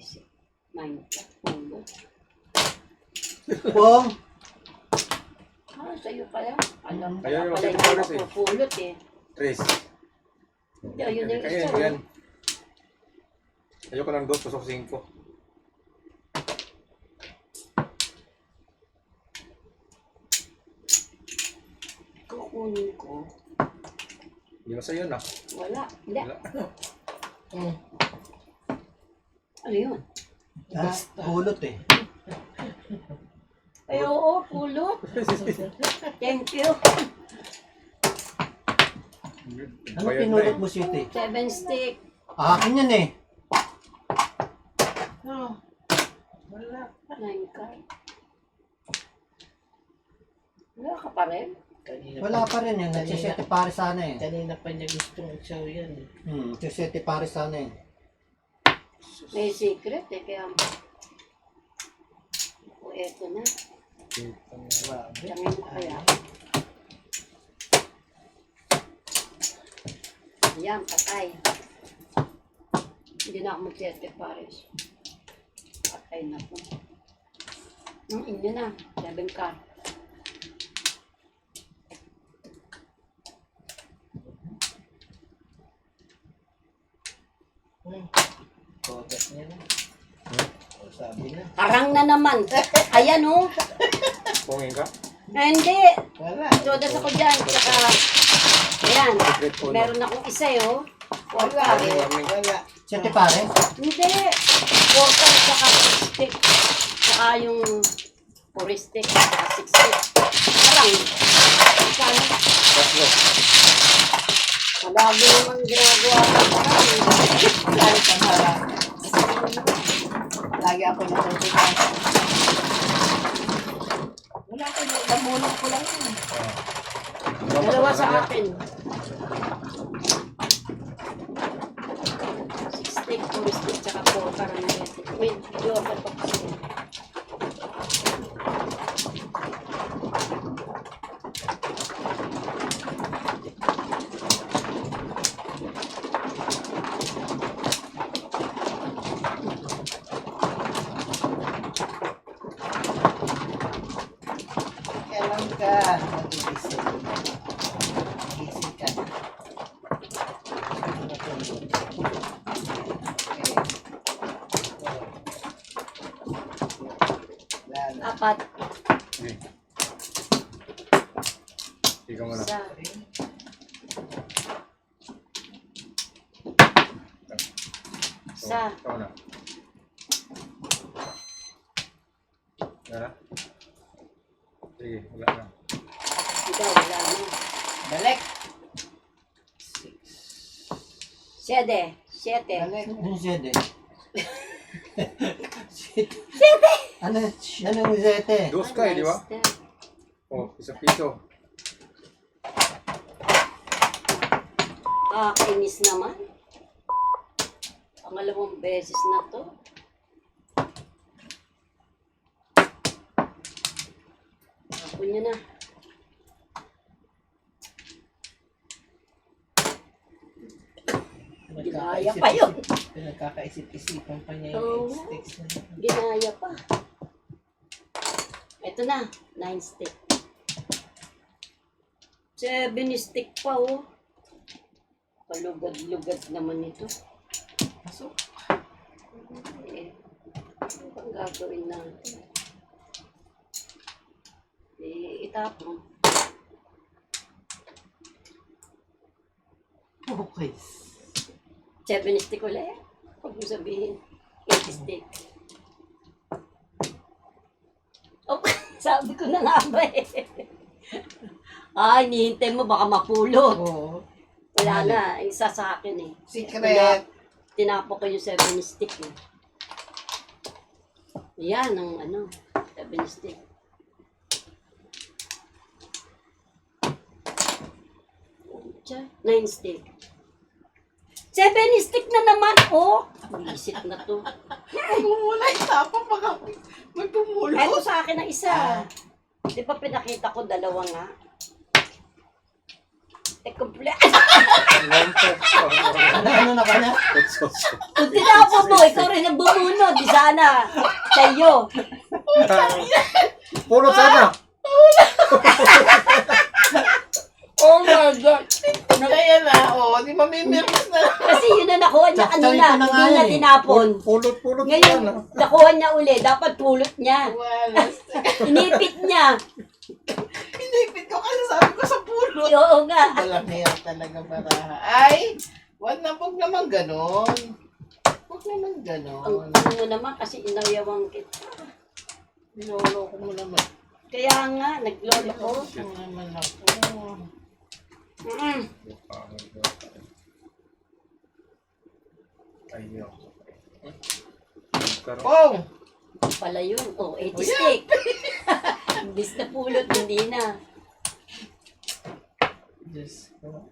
Basic. Minecraft. Pulot. Pong. Ah, sa'yo pala. Alam ko Ayun, pala yung yung oras eh. pulot eh. Tres. Hindi, ayun na yung Kaya isa. yan. Ayoko ng 2, pasok 5. Kukunin ko. Hindi mo sa'yo na. Wala. Hindi. Wala. Ano yun? Pulot eh. Ay, oo, pulot. Thank you. Ano Bayad na pinulot eh. mo, Sweetie? 7 stick. Akin yan eh. No. Wala. 9 card. Wala ka pa rin? Kanina Wala pa rin yan. Nagsisete pare sana eh. Kanina pa niya gustong i-show yan. Nagsisete pare sana eh. May secret eh, kaya... O, eto na. Grabe. Tangin ko kaya. Ayan, patay. Hindi na ako mag-7 pares. Patay na po. Inyo na, 7 card. Kogas niya na. O, sabi na. Karang na naman. Ayan oh. Pungin ka? Hindi. Wala. Sodas ako dyan. Tsaka, ayan. Secret po na. Meron akong isa oh. Wala. Warning. Wala. Sete pare? Hindi. 4 card tsaka 6 stick. Tsaka yung 4 stick. Tsaka 6 stick. Karang. Sana. Tatlo. Malagi naman ginagawa ko karang. Lalo pa na. Lagi ako natutunan. Wala ka na. Namunod ko lang yun. Dalawa sa akin. 6 stick, 4 stick, tsaka 4 karang na ito. Wait, joker pa kasi. Kailan ka nagigising? Gising ka na. Lalo. 4. Sige. Ikaw muna. Isa. Isa. Ikaw na. Wala na? Sige, wala na. Ikaw, wala na. Balik. 7. 7. Balik. Ano sete? Sete? Ano yung sete? Dos ka eh, di ba? Oh, isang piso. Ah, inis naman. Pangalawang beses na to. Ako niya na. Ginaya pa yun. Pinagkakaisip-isipan pa niya Oo. yung sticks na yun. Ginaya pa. Ito na, 9 stick. 7 stick pa oh. Kalugad-lugad naman ito. Pasok. Eh, ano bang gagawin natin? Eh, itapon. Okay. 7 stick ulit. Huwag mo sabihin. 8 stick. Oh, sabi ko na nga ba eh. Ay, hinihintay mo baka mapulot. Oo. Wala na, isa sa akin eh. Secret. Tinapo ko yung 7 stick eh. Yan ang ano, 7 stick. Tiyan, 9 stick. 7 stick na naman, oh! Visit na to. Magmumula yung tapa pag magpumulot. Eto sa akin ang isa. Di ba pinakita ko dalawa nga? stick complete. Ano na kanya? Kung tinapon mo, ikaw rin ang bumunod. Di sana. Sa'yo. Pulot sana. Oh my God. Kaya na, di mamimirmis na. Kasi yun na nakuha niya Tsaktsawin kanina. ko na nga Hindi na yan eh. tinapon. Pulot Ngayon, sana. nakuha niya uli. Dapat pulot niya. Wala. Inipit niya. Pinipit ko kasi sabi ko sa pulo. Oo nga. Walang hiya talaga baraha. Ay, wag naman ganon. Huwag naman Ang ganon. ano mo naman kasi inawiyawang kita. Niloloko mo naman. Kaya nga, naglolo ko. Niloloko mo naman ako. Mm. Ayaw. Pong! Pala yun. Oh, 80 stick. Imbis na pulot, hindi na. Diyos ko.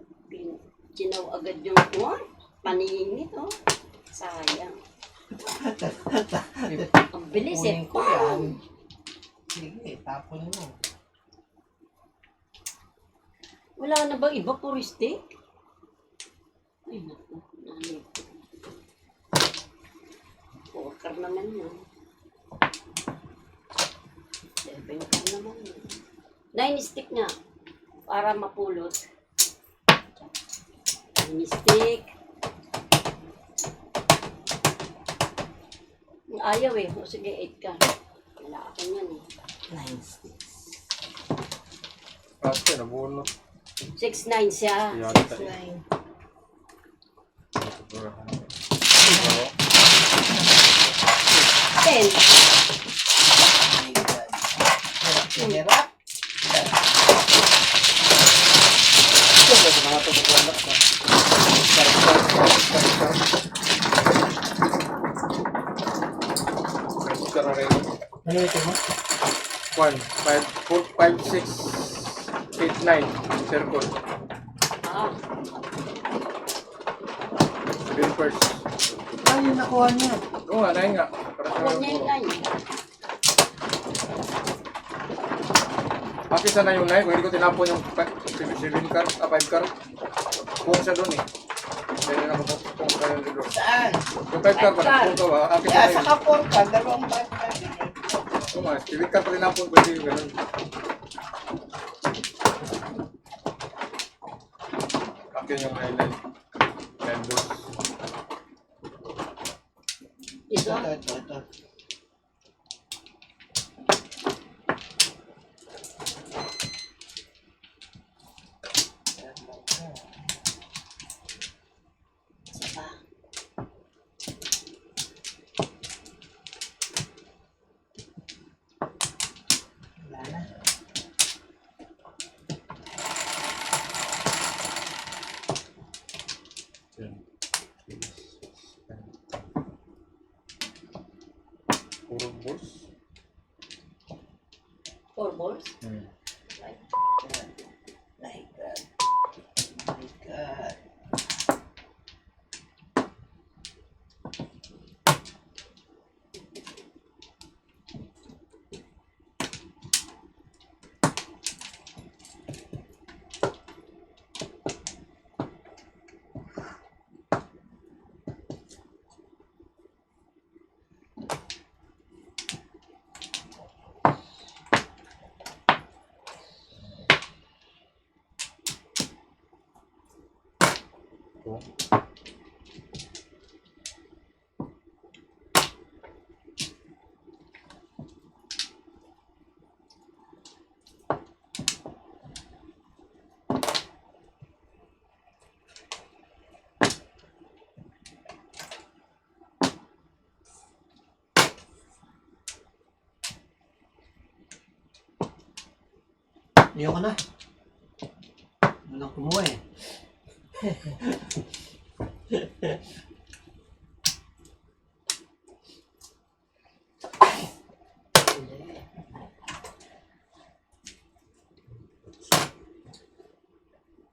Kinaw agad yung paningit, oh. Sayang. Ang bilis eh. Kunin ko yan. Sige, tapon mo. Wala na bang iba puro stick? Ay, naku. Nanay ko. Poker naman yun. 7 ka naman yun. 9 stick nga. Para mapulot. 9 stick. Ayaw eh. O sige, 8 ka. Wala ako yan eh. 9 sticks. Kasi nabunot. 6-9 siya. Yata eh. Nine. Oo. 10. My God. Hirap. Ano ito mo? 1, 5, 4, 5, 6, 8, 9. Circle. Ah, Bill first. Ay, yung nakuha niya. Oo nga, 9 nga. Para sa ako niya yung puro. 9. Akin sana yung 9, kung hindi ko tinapon yung 7 card, 5 card. Kung siya doon eh. Kaya na ako kung kaya yung doon. Saan? Yung 5 card, kung ka ba, akin Kaya sana sa yun. kapor ka, dalawang bata. Oo nga, 7 card pa tinapon, pwede yung ganun. Akin yung highlight. And those. Ito. Ito. Isa pa. Wala na. Puro balls. 4 balls. My God. My God. Ito. Ayoko na. Walang kumuha eh.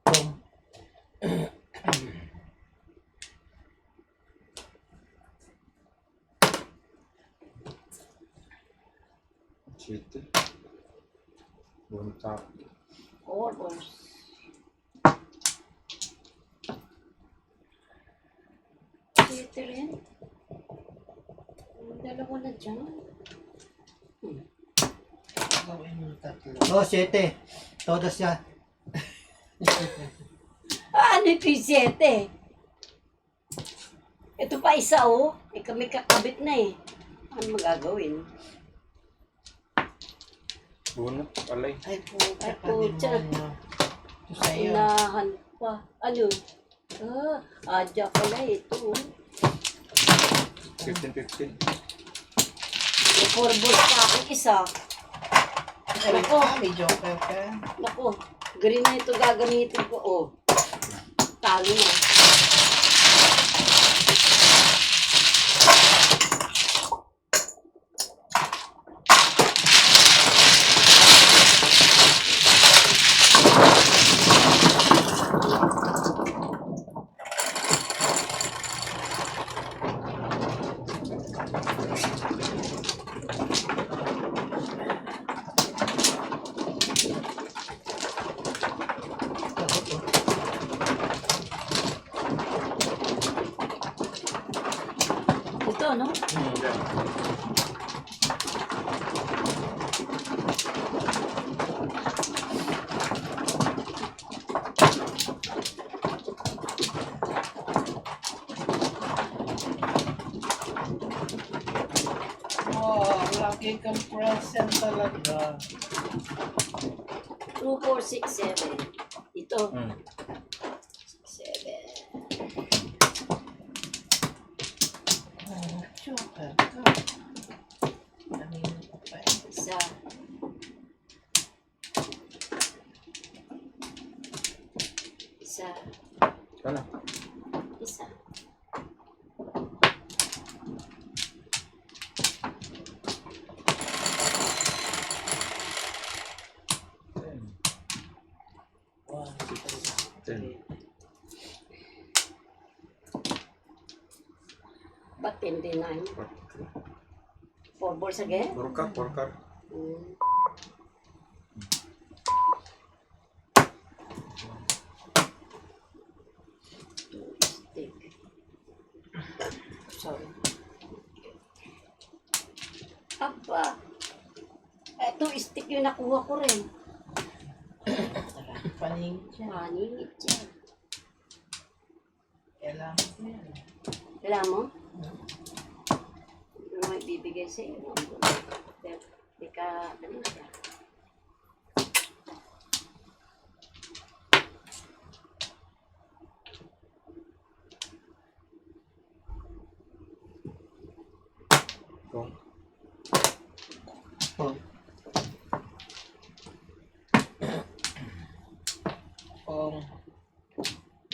Tom. Bunta. 4 balls. Dalawa na dyan. Gawin mo 3. Oh, 7. Todas yan. Ano yung 7? Ito pa isa oh. Eh kami kakabit na eh. Ano magagawin? Bunot, alay. Ay, puta Ay, ka din puta. mo. Ito sa'yo. Unahan pa. Ano? Adya pala ito. 15-15. May 4 balls pa akong isa. Ay, Nako. may joker ka. Nako. Green na ito gagamitin ko. Oh. Talo na. Ito, no? Wow, lagi kang present talaga. 2, 4, 6, 7. Ito. 7. Oh, joker ka. Kanina ka pa eh. Isa. Isa. Ano? Isa. One, Ten. Ba't 29? 4 balls again? Porka. Mm. Stick. Sorry. Aba. Eto, stick yung nakuha ko rin. paningit siya. Maningit yan. Kailangan ko yan. Alam mo? Ano may bibigay sa'yo? Hindi ka, ano siya? Kung. Oh. Kung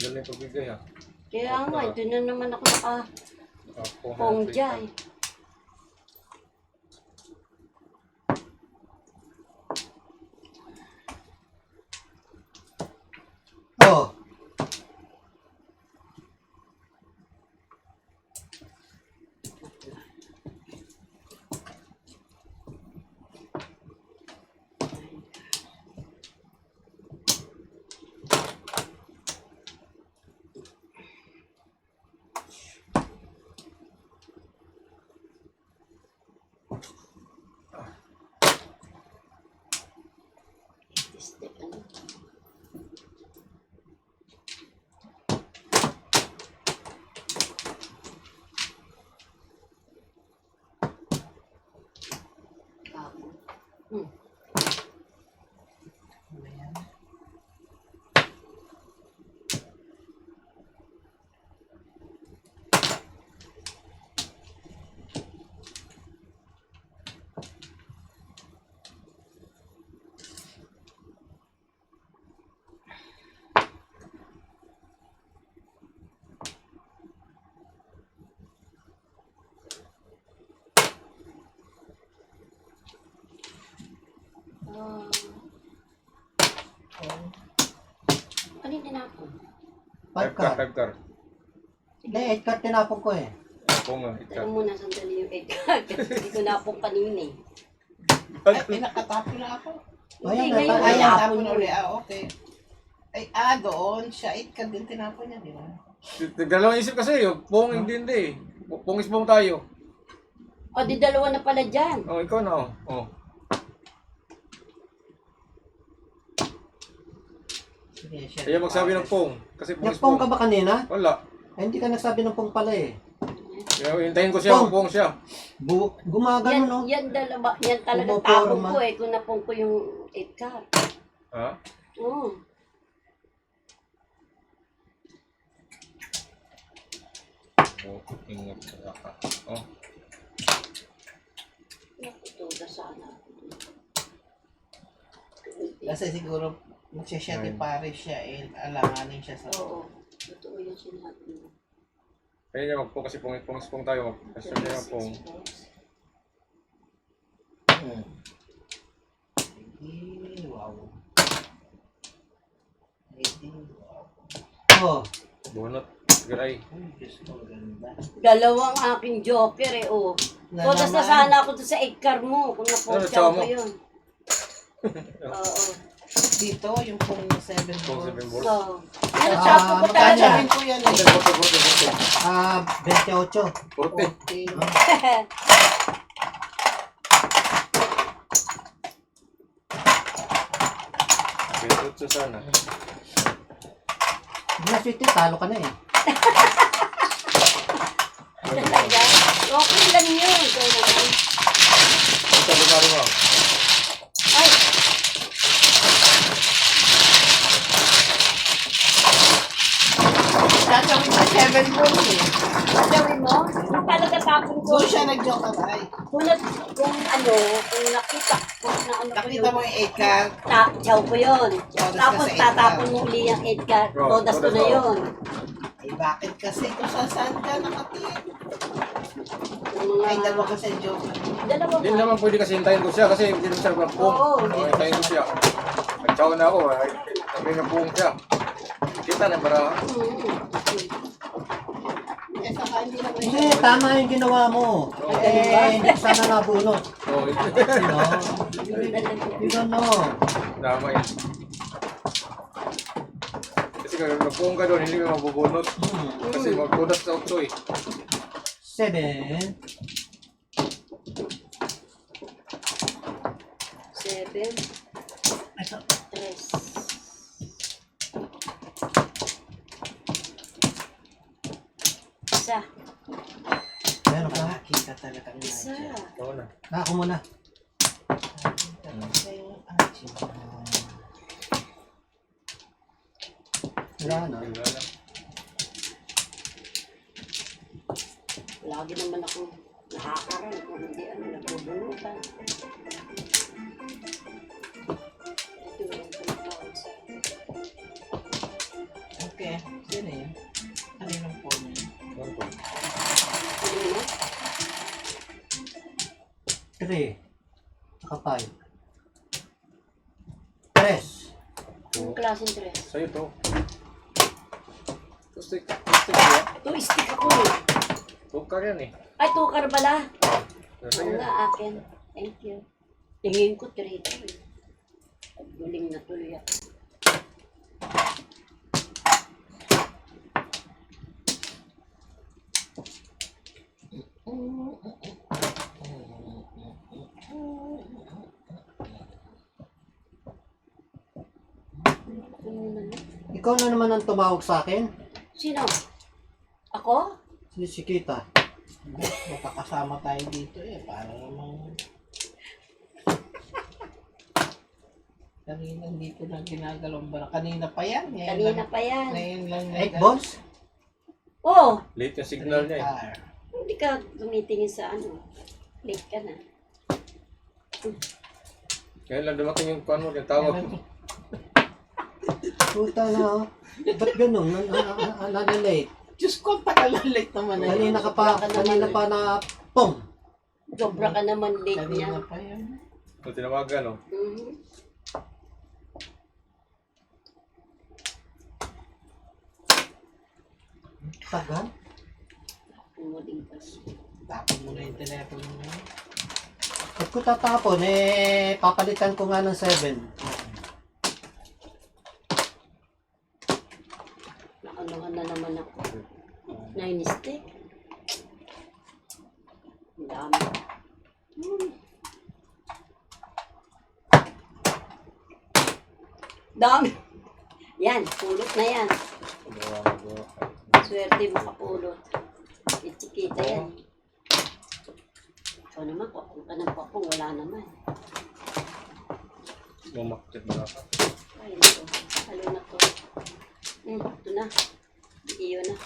Yan yung pagbigay ha. Kaya nga, ito na naman ako Kung naka-pongja eh. Oh. Stick, ano? Ako. ano yan? Ah, Kung ano yung tinapon? 5 card. 5 car. Hindi, 8 card tinapon ko eh. Kung Teka muna, sandali yung egg. Hindi ko napong kanina eh. ay, pinakatapon na ako. Ayan, Hindi, ngayon natapon. Ay, Ay, ang tapon tapon mo. ulit. Okay. Ay, doon. Siya, 8 ka din tinapon niya, di ba? Dalawang isip kasi yun. Pong hindi. Pong isbong tayo. O, di dalawa na pala dyan. Oh, ikaw na, oh. Oh. Sige, siya. Kaya magsabi ng pong. Kasi pong is Nagpong pong. ka ba kanina? Wala. Ay, hindi ka nagsabi ng pong pala eh. Kaya hintayin ko siya, Pong. pong siya. Gumagano, no? Yan dalawa. Yan talagang Pumoporma. tapong ko eh. Kung napong ko yung 8 card. Ha? Oo. Oh, ingat ka. Oh. Nakutuda sana. Kasi siguro, magsya-shot ni Paris siya, eh, alanganin siya sa... Oo. Totoo yung sinabi mo. Kaya niya magpong kasi pong tayo. Kasi niya magpong. Hmm. Sige, wow. Sige, wow. Oh, Bunot. Garay. Uy, Diyos ko, ganda. Dalawang aking joker eh. Oh. Todas na sana ako doon sa 8 card mo. Kung naporsya Ano, ko yun. Oo. Dito, yung pong 7 Pong balls. 7 balls. Oo. Ano, sapo ko magkano talaga. yan? Sabi ko yan eh. 40. 28. 40. Pinutso sana. Hindi na sweet talo ka na eh. Talaga. Okay lang yun. Ikaw naman. Ito, lumari mo. Ay, Tatawin sa 7 balls eh. gawin mo. Yung talaga tapong ko. Doon siya nag-joke na ay. Kung nakita, kung na ano ko Nakita mo yun. yung 8 card. Chow ko yun. Todas Tapos na sa 8 tatapon card. mo uli yung 8 card. Oh, Todas ko todas na mo. yun. Ay bakit kasi kung saan ka nakatingin? Yung mga... Ay dalawa kasi joke. Dalawa Hindi ba? naman pwede kasi hintayin ko siya kasi hindi naman siya magpong. Oo. Hintayin ko siya. Nagtsaw na ako. Ay, sabi na pong siya. Kita na para. Eh saka hindi naman Hindi, tama yung ginawa mo. Eh, hindi ko sana nabunot. Oh, No? You don't know. tama yun. Kasi kung nagpong ka doon, hindi mo mabubunot. Kasi magtudas sa 8 eh. 7. 7, 3. Isa. Meron ka? Nakakita talaga ng Isa. magic. Oo na. Ako muna. Nakakita talaga yung magic. Wala na. Wala na. Lagi naman ako nakakaroon kung hindi ano, nagbubunutan. Ito yung pinatawag sa akin. Okay, sino yun? Kaninong po niya? Ano po? Ano mo? 3. Saka 5. 3. Anong klaseng dress? Sa'yo to. Tustik. Tustik siya. Ito, stick ako eh. Tukar yan eh. Ay, tukar pala. Sa'yo Oo yan. nga, akin. Thank you. Tingin ko, 3 ito eh. Guling na tuloy ako. Ano naman yun? Ikaw na naman ang tumawag sa akin. Sino? Ako? Si Kita. Magkakasama tayo dito eh. Para namang... Kanina dito na ginagalaw ba? Kanina pa yan. Ngayon Kanina lang, pa yan. Ngayon lang. 8 balls? Oh, Late yung signal niya eh. hindi ka tumitingin sa ano. Late ka na. Ngayon lang dumating yung kuwan mo, yung tawag. Puta na. Ba't ganun? Nag-late. Diyos ko, tagal-late naman na yun. Kanina pa na pong. Sobra ka naman late Kanina niya. pa yan. So, tinawagan, no? Mhm. Tagal. Umuling kasi. Tapon mo na yung telepono mo. At ko tatapon, papalitan ko nga ng 7. Naanohan na naman ako. 9 stick. Ang dami. Dami. Yan, pulot na yan. Swerte makapulot. Itikita yan. Ikaw naman, papung ka ng papung, wala naman. Bumakit na ka. Ay, ito. Halo na to. Ito na. Iyo na.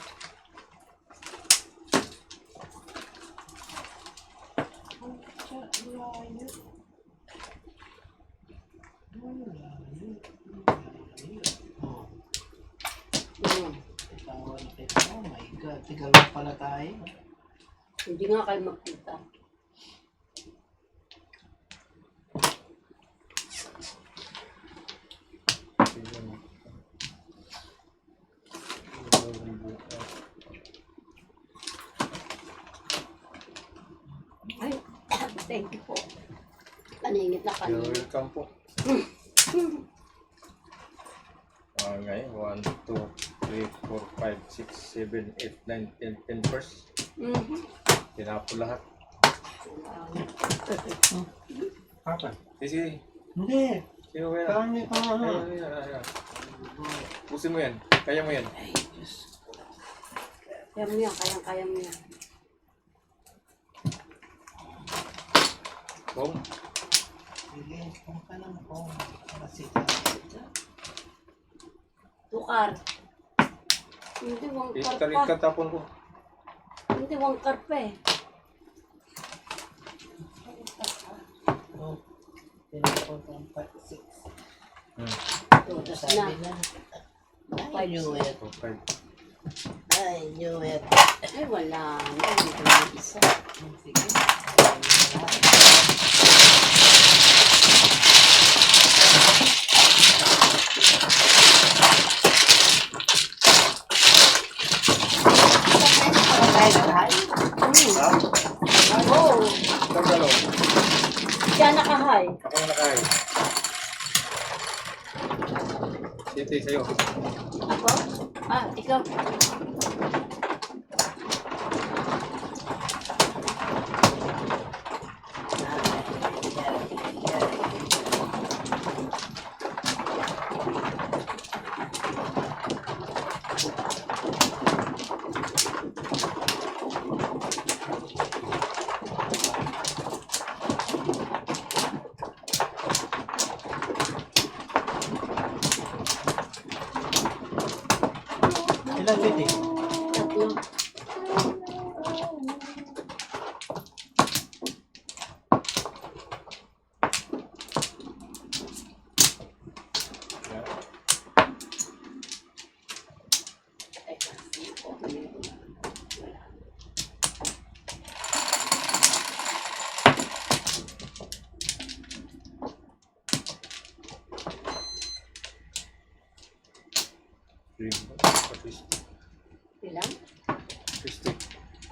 Oh my God, tigal na pala tayo. Hindi nga kayo magkita. Ay, thank you po. Kaningit na kaningit. Welcome po. Ngayon, 1, 2, 3, 4, 5, 6, 7, 8, 9, 10, 10 first. Tinapo lahat. Papa. Sige, Hindi. sino ba yan? Kami pa nga. Ayan. Pusin mo yan. Kaya mo yan. Ay, Diyos ko. Kaya mo yan, kayang-kaya mo yan. Bong. Sige, kung ka lang po. Kasi Tukar. Hindi, wangkar pa. Ikat tapon ko. Hindi, wangkar pa eh. oh, tinapon ng 5, 6. Tutas na. Sabi na. I knew it. Okay. I knew it. Ay, wala na. Hindi ko na isa. Sige. Oo. Tagalo. Siya nakahay. Ako na nakahay. Siyete sa'yo. Ako? Ah, ikaw. Ilan siti? Tatlo. Teka, wala. Ilan? Fistic.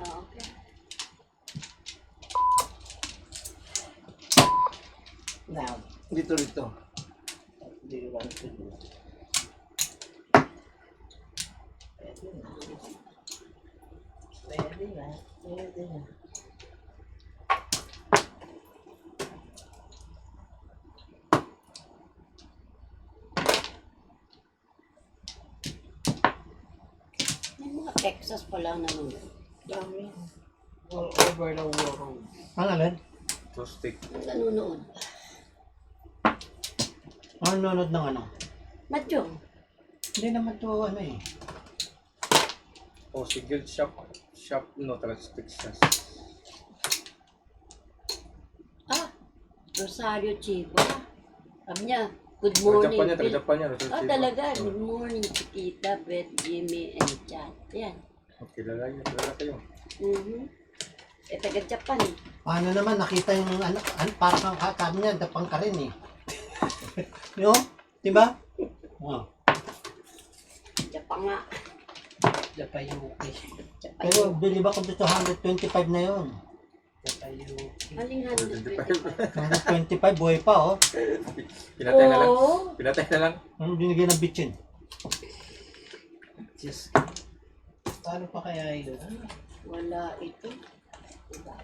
Ah, okay. Now, Dito. do you want to do? Pwede na. Pwede na. Pwede na. May mga Texas pa lang naman. Dami. All over the world. Ang alin? Toastic. Nanonood. Ang nunod ng ano? Madyong. Hindi naman to ano eh. O, single shop. Shop no, Texas. Ah, Rosario Chico. Sabi niya, good morning. Taga-Japan yan. Ah, talaga. Good morning, Chiquita, Beth, Jimmy, and Chat. Yan. Okay, kilala kayo. Eh, taga-Japan eh. Paano naman nakita yung ano, parang kami niya, dapang ka rin eh. Yo, diba? Oh. Japan nga. Japayuki. Japan. Pero bili ba kung dito 125 na yun? Japayuki. Aling 125. 125, buhay pa oh. Pinatay na lang. Oo. Pinatay na lang. Anong binigay ng bitchin? Diyos. Paano pa kaya yun? Wala ito. Diba?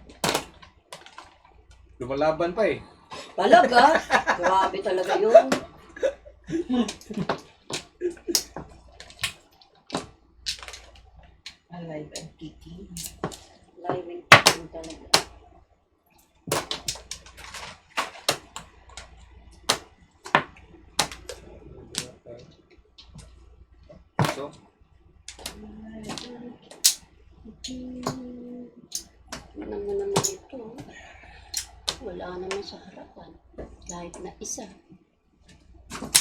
Lumalaban pa eh. Talaga? Grabe talaga yun. Alive and kicking. Live and kicking talaga. So, Tingnan mo naman ito. Wala naman sa harapan. Kahit na isa.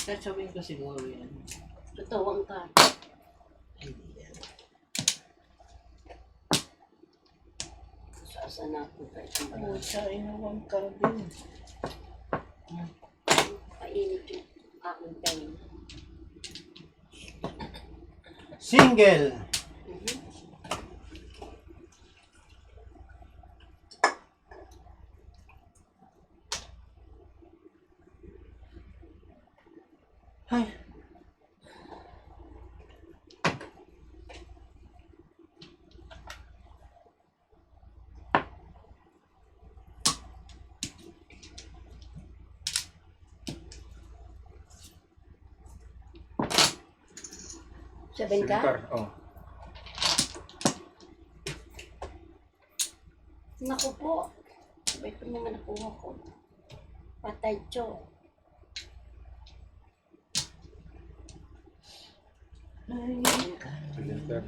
Sasabihin ko siguro yan. Tutuwang ka. Hindi yan. Saan natin pa Oh, siya inuwang ka din. Painit yung aking pain. Single. Ay. Sabihin ka? Silicar. Oh. Naku po. Sabay ko mga nakuha ko. Patay cho. Silicar.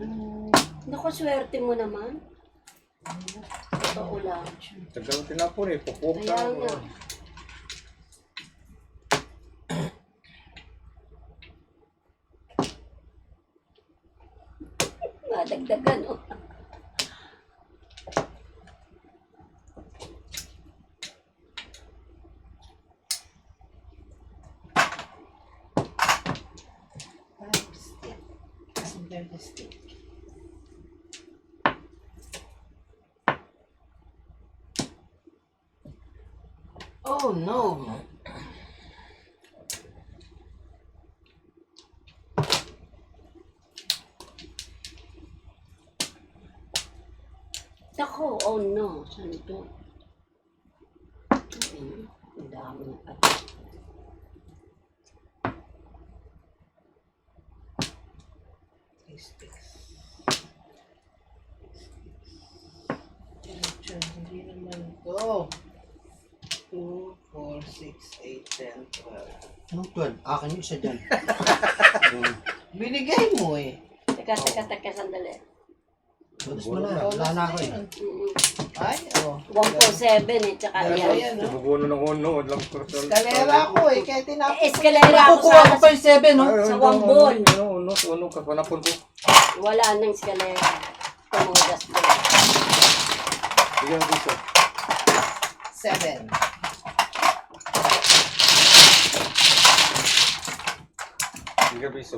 Naku, swerte mo naman. Totoo lang. Tagal ng tinapon eh. Pupuk Kaya na. nga. Madagdagan, oh. Five stick. Under the stick. Oh no! Naku, oh no. Saan ito? Ayun, ang dami na pati. Three sticks. Hindi naman ito. 2, 4, 6, 8, 10, 12. Anong 12? Akin yung isa dyan. Yung, Binigay mo eh. Teka, sandali. Butas mo na. Wala na ako eh. Ay, oh. 147 eh, tsaka Ayan, yan. ayan, oh. Bubuno ng uno. Lang Eskalera ko eh, kaya tinapos. Eskalera ako Nakukuha ko sana pa yung 7, no? sa wambon. Uno. Kapanapon ko. Wala nang eskalera. Tumugas doon. Sige ang gusto. 7. Sige piso.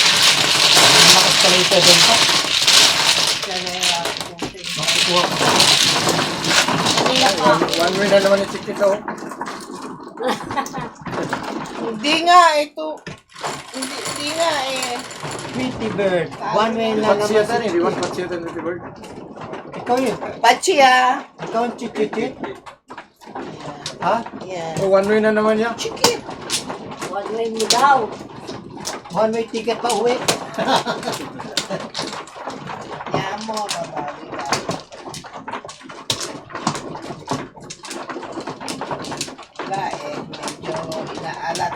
Malakas pala yung 7 pa. Eskalera ko. Makukuha ko. Kanina pa. One way na naman yung chicken oh. Hindi nga, ito. Hindi nga eh. Pretty bird. One way na naman Patsiyatan eh. si Di ba patsiyatan ni Bird? Ikaw yun. Pachi ah. Ikaw ang chichichit. Ha? Yan. Oh, one way na naman yan. Chicken. One way mo daw. One way ticket pa uwi. Yan mo, babali ka. Wala eh, medyo inaalat.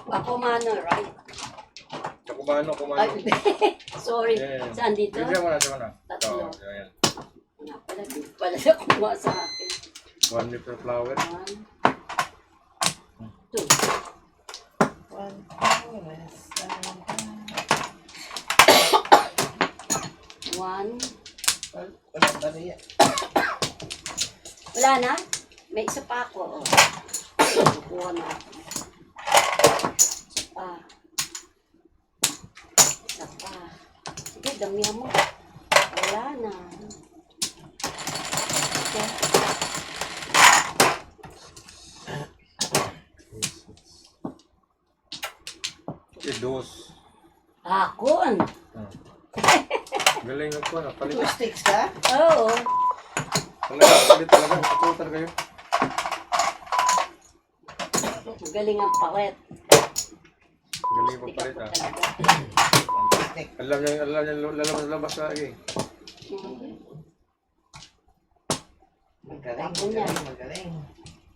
Ako mano, right? Kumano. Ay, sorry. Yeah. Saan dito? Bigyan mo na, siya mo na. Tatlo. Oh, yan. Wala pala, di pala na kumuha sa akin. One liter flour. 1, 2. 1, 2, 1. wala pa rin yan. Wala na? May isa pa ako. Oh. Kukuha na ako. Isa pa. Isa pa. Sige, damihan mo. Wala na. Okay. Dos. Hakon. Galing na po. Palit. 2 sticks ka? Oo. Palit talaga. Ito talaga yun. Magaling ang paret. Galing mo palit ah. Stick. Alam niya lalabas lagi. Magaling, Ako niya. magaling.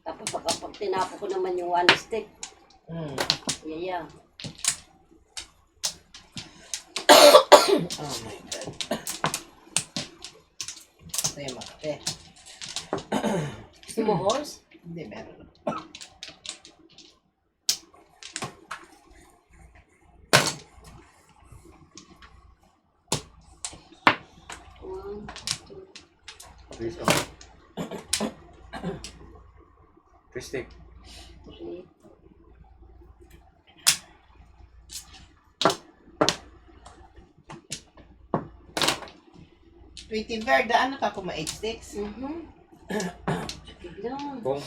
Tapos pag tinapo ko naman yung one stick, yaya. Oh my God. Ito yung makate. Gusto mo horse? Hindi, meron. One, two, Please. Stick. three. Tweety Bird, daan na ka kung 8 sticks? Sige lang. Kung.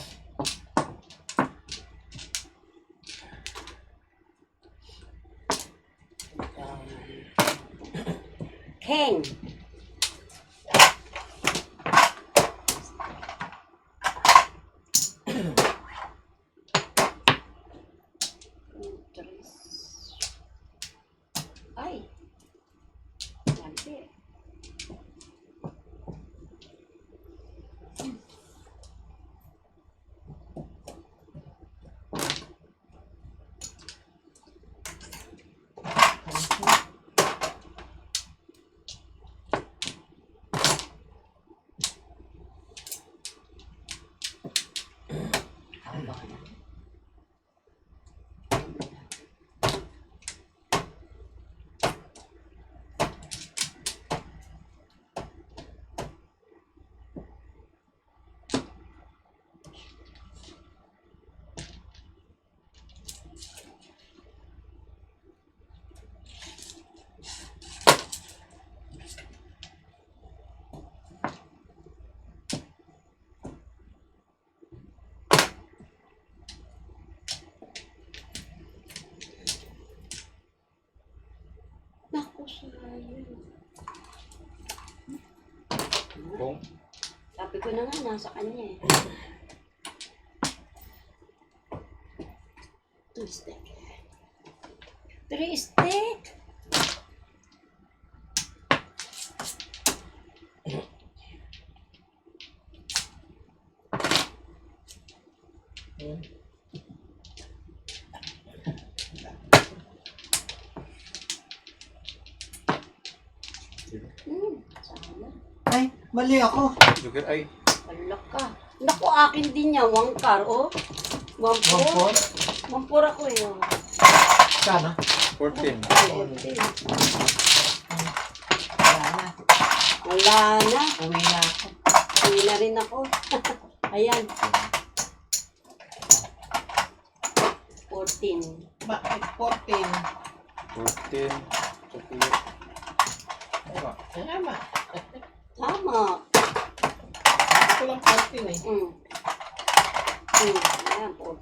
King. Ay. Mali. Naku, sayang. Kung. Sabi ko na nga, nasa kanya eh. 2 stick. 3 stick. Sayang. Ay, mali ako. Joker ay. Wala ka. Naku, akin din yan. Wangkar, oh. Wampur. 1-4. Wampur ako eh. Oh. Sana. 14. Wala na. Wala na. Uwi na ako. Uwi na rin ako. Ayan. 14. Bakit 14? 14. Chocolate. Tama. Tama. Tama. Ito lang 14 eh. Ayan, 14.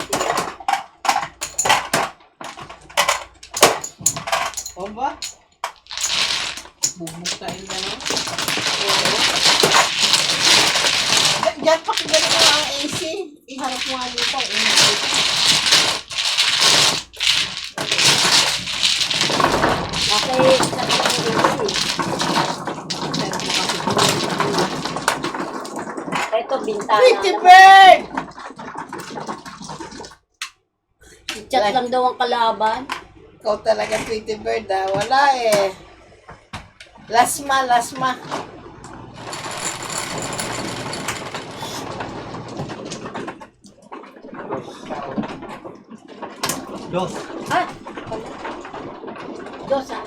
O ba? Bubuktain na lang. Oo. Diyan pa kung gano'n mo ang AC. Iharap mo nga dito ang AC. Okay, sa easy. Ito, bintana. Pretty naman. bird! Chat lang daw ang kalaban. Ikaw talaga Tweety Bird ah. Wala eh. Lasma, lasma. Dos. Ah! Dos ah.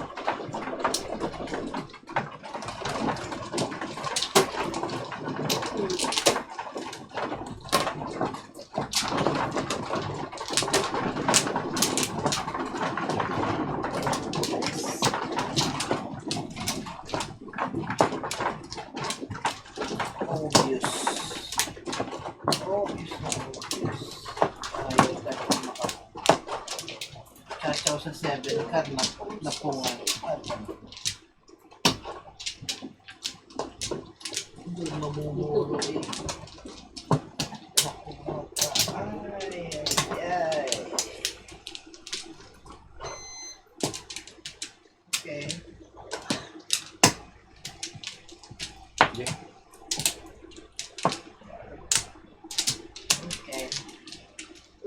Obvious. Obvious na obvious. Ayaw ka na makaw. Chachaw sa 7 card na pungan. Hindi mamumuro eh. Ay, ay. Okay. Sige. Okay.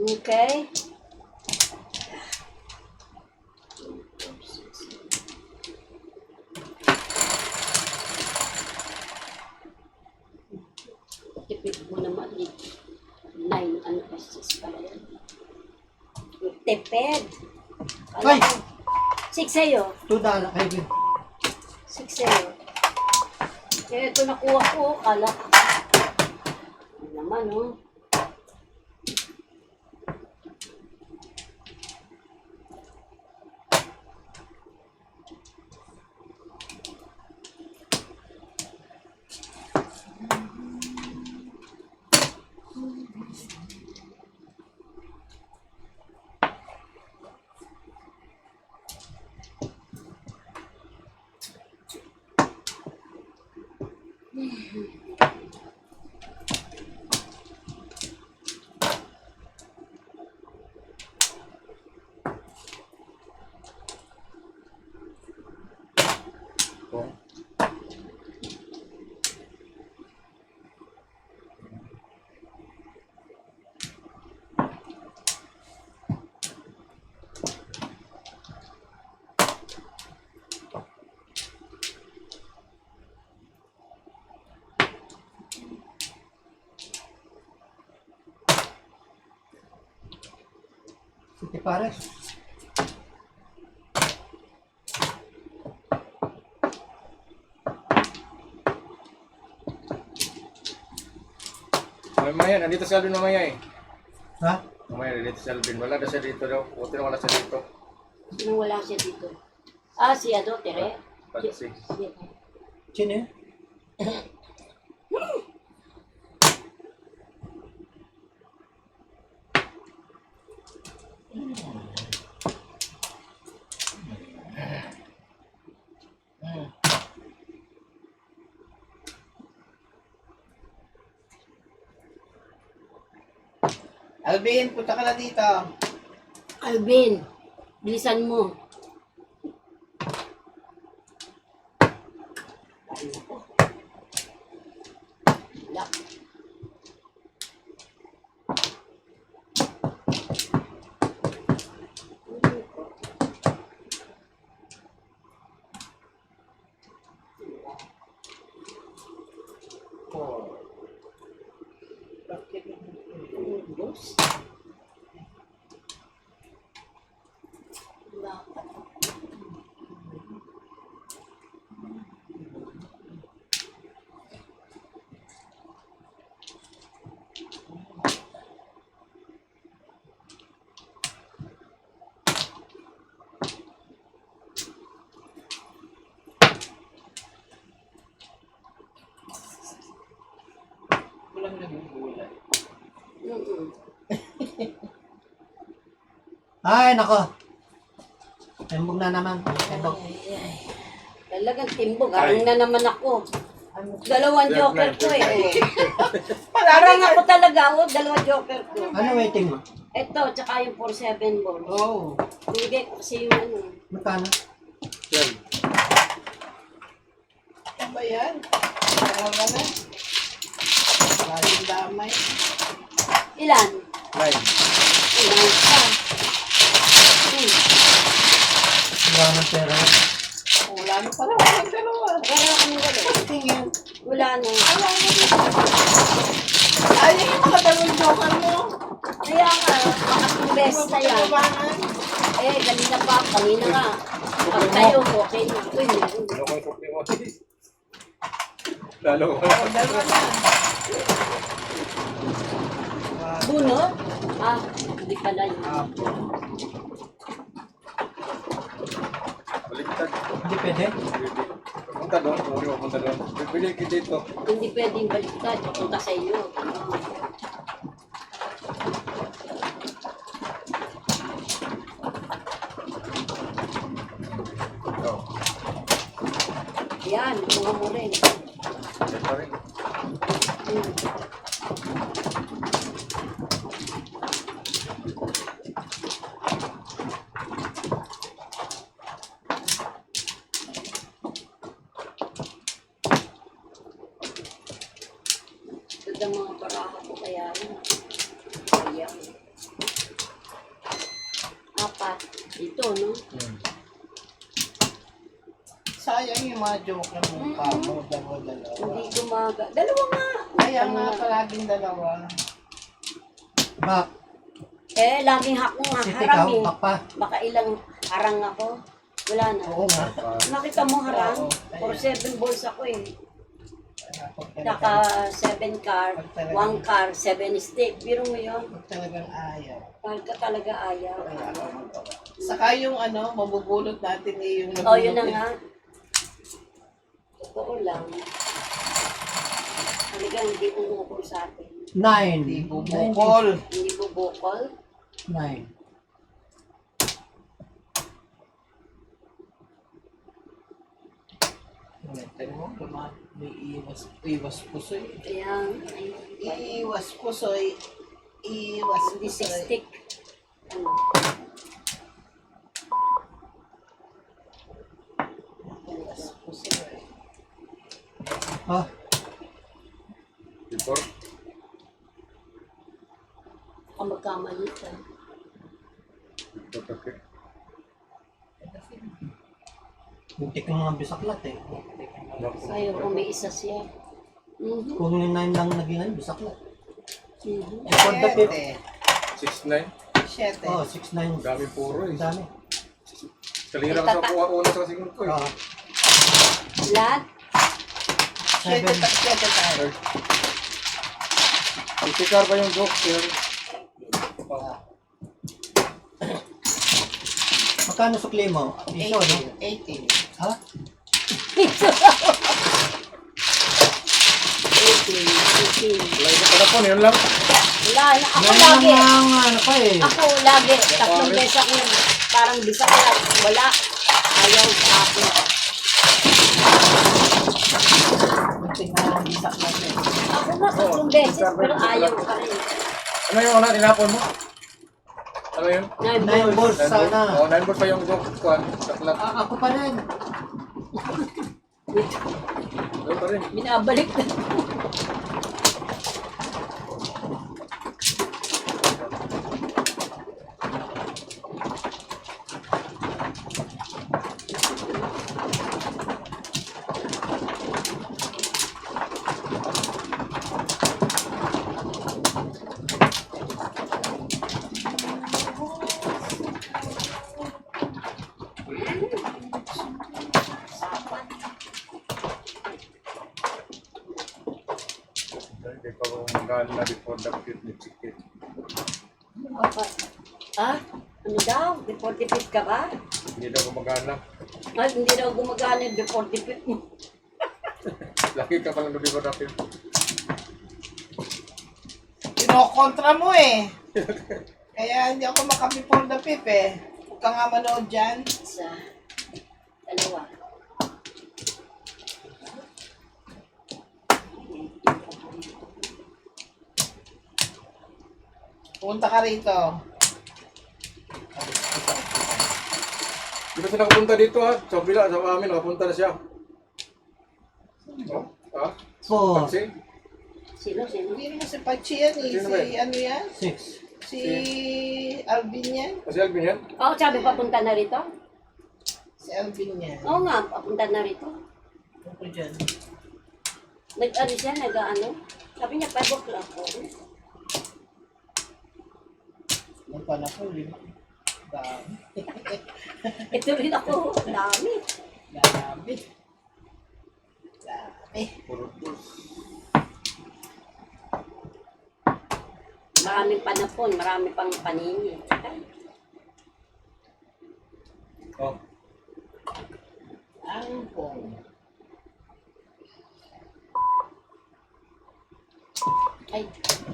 Okay. Tipid mo naman eh. 9 ano pesos pala yan. Tipid. Ay! 6 sa'yo. $2. Ay, 6 sa'yo. Kaya ito nakuha ko. Kala. Ano naman oh. Kung. City Pares. Mamaya, nandito si Alvin mamaya eh. Ha? Mamaya, nandito si Alvin. Wala na siya dito daw. Buti na wala siya dito. Nung wala siya dito. Ah, si ano, Tere? Pati si. Sino yun? Alvin, punta ka na dito. Alvin, bilisan mo. Ay, nako. Wala. Ubos. Bakit? Walang nagugulat. Ay, nako. Tembog na naman. Tembog. Talagang timbog. Arang na naman ako. Dalawang joker ko eh. Parang ako talaga. Dalawang joker ko. Ano waiting mo? Ito, tsaka yung 4-7 ball. Oh, Binigay ko kasi yung ano. magkano? Yan. Ano ba yan? Parang ka na. Maraming damay. Ilan? Nine. Ilan pa. Wala ng pera. Wala na pala. Walang dalawa. Kaya kaming gano'n. Tingin. Wala na. Wala na dito. Ay, yung mga dalawang joker mo. Kaya nga, best na yan. Pagkabanan. Eh, kanina pa, kanina nga. Pag tayo, okay na. Uy, meron. Ano ko yung kopi mo? Lalo ko. Dalawa na. Bunot? Ah, hindi pala yun. Baliktad. Hindi pwede. Punta doon. Pwede mo punta doon. Pwede ka dito. Hindi pwedeng baliktad. Punta sa iyo. Yan, kuha mo rin. Yan pa rin. Ito ang mga baraha ko kaya yun. Ayan. Apat. Ito, no? Sayang yung mga joker mo pa mo, dalawa. Hindi gumaga. Dalawa nga. Kaya nga palaging dalawa. Bak, Eh, laging hako nga si harang Tikaw, eh. bak pa. Baka ilang harang ako. Wala na. Oo nga. Nakita mo harang? Oo. For 7 balls ako eh. Pag Naka 7 card, 1 card, 7 stick. Biro mo yun. talagang ayaw. Kahit ka talaga ayaw. Wala kang magawa. Saka yung mabubulot natin eh, yung Oh, yun na nga. Totoo lang. Talaga hindi bumukol sa atin. 9. Hindi bubukol. Hindi bubukol. 9. Tingnan mo, may iwas pusoy. Ayan. Iwas pusoy. Iwas Hindi pusoy. stick. Ano? Iwas pusoy. Ah, Before. Baka magkamali ka. Okay. buntik ng mga bisaklat eh. Ayaw ko may isa siya. Mhm. Kung yung 9 lang naging ano, bisaklat. Mhm. For the fifth. 6-9. Siyete. Oh, 6-9. Ang dami puro eh. Ang dami. Kalira ka sa kuha una sa segundo ko eh. Ah, Lahat? Siyete 7. siyete tayo. Itikar pa yung joke. Yun. Magkano sukli mo? Piso, no? 18. Ha? 18. Wala yung patapon, yun lang. Wala na. Ako Meron lagi. namang ano pa eh. Ako lagi. 3 beses ako parang bisa ka lang. Wala. Ayaw sa akin. Tingnan ang bisak natin. Ako nga 3 beses pero ayaw pa rin. Ano yung una, tinapon mo? Ano yun? 9 balls sana. Oo, 9 balls pa yung joke. Kuhan, saklat. Ako pa rin. Doon pa rin. Binabalik na. Hindi pa ako magana before the picnic chicken. Ah? Ano daw? Before the fifth ka ba? Hindi daw gumagana. Ah, hindi daw gumagana before the fifth mo. Laki ka palang before the picnic. Kinokontra mo eh. Kaya hindi ako maka-before the fifth eh. Huwag ka nga manood dyan. Isa. Dalawa. Punta ka rito. Di ba siya nakapunta dito ha? Sa bila, sa amin, nakapunta na siya. Oh, ha? 4. Taxi? Sino? Hindi naman si Pachi yan eh. Sino ba Si ano yan? 6. Si Alvin yan. Kasi Alvin yan? Oo, sabi papunta na rito? Si Alvin yan. Oo nga, papunta na rito. Ako dyan. Nag-ano siya, nag-ano? Sabi niya, 5 o'clock po. Nagpan ako. Dami. Ito rin ako, dami. Dami. Dami. Puro balls. Maraming panapon, marami pang panini. Oh, Ang pong. Ay,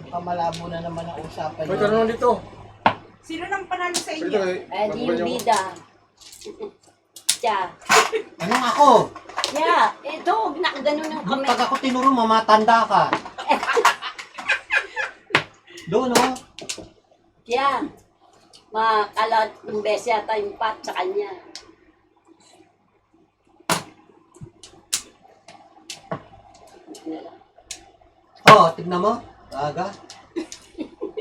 Pamalabo na naman ang usapan may niyo. tanong dito. Sino nang panalo sa Dito inyo? eh. di yung bida. Siya. Anong ako? Yeah, ito, nakaganon ang kamay. Pag ako tinuro, mamatanda ka. Doon, oh. Yeah. Makalat ng beses yata yung pat sa kanya. Oh, tignan mo. Gaga.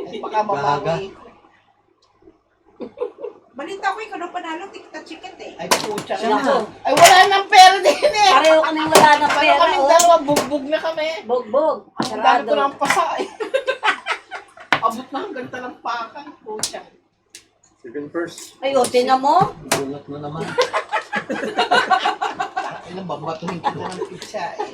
Ay, baka mabawi. Balita ko ikaw na panalo, tikta chicken eh. Ay, pucha Siya na. na. Ay, wala nang pera din eh. Pareho kami wala na Paano pera. kami Oh. dalawa, bugbog na kami. Bogbog. Ang dami ko Sarado. ng pasa eh. Abot na hanggang talampakan. Pucha. Second first. Ay, o, tinan mo. Bunot mo naman. Ay, babatuhin ko na ng pizza eh.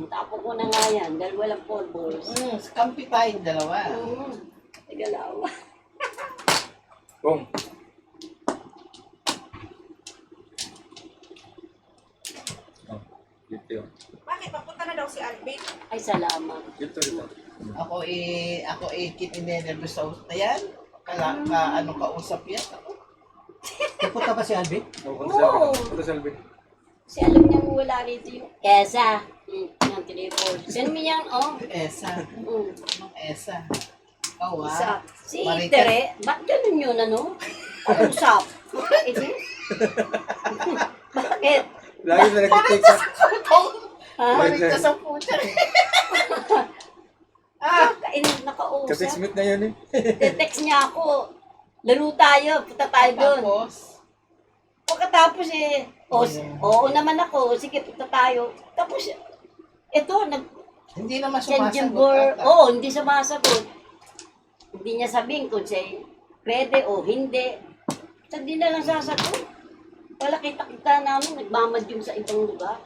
Tapo ko na nga yan. Dahil walang polvos. Kampi tayong dalawa. Nagalaw. Boom. Oh, dito yun. Bakit? Papunta na daw si Alvin. Ay, salamat. Dito rin. Ako kininervous sa usap na yan. Ano kausap yan? Ako. Pupunta ba si Alvin? Oo. Punta sa Alvin. Si alam niya wala rito yung Kesa. Yung telephone. Send me yan, oh. Esa. Mm. Anong Esa? Ikaw Isa. Si Marites. Tere, ba't ganun yun, ano? Kausap. Ito? Bakit? Lagi na nag-text sa... Ha? Marites sa pucha. Ah! Kainin, nakausap. Ka-text meet na yun eh. Te-text niya ako. Laro tayo, punta tayo doon. Tapos, Pagkatapos oo naman ako, sige, punta tayo. Tapos, ito, hindi naman nag-September, sumasagot. oo, hindi sumasagot. Hindi niya sabihin kung siya pwede o hindi. So, hindi na lang sasagot. Wala kita namin, nagmamadyong sa ibang lugar.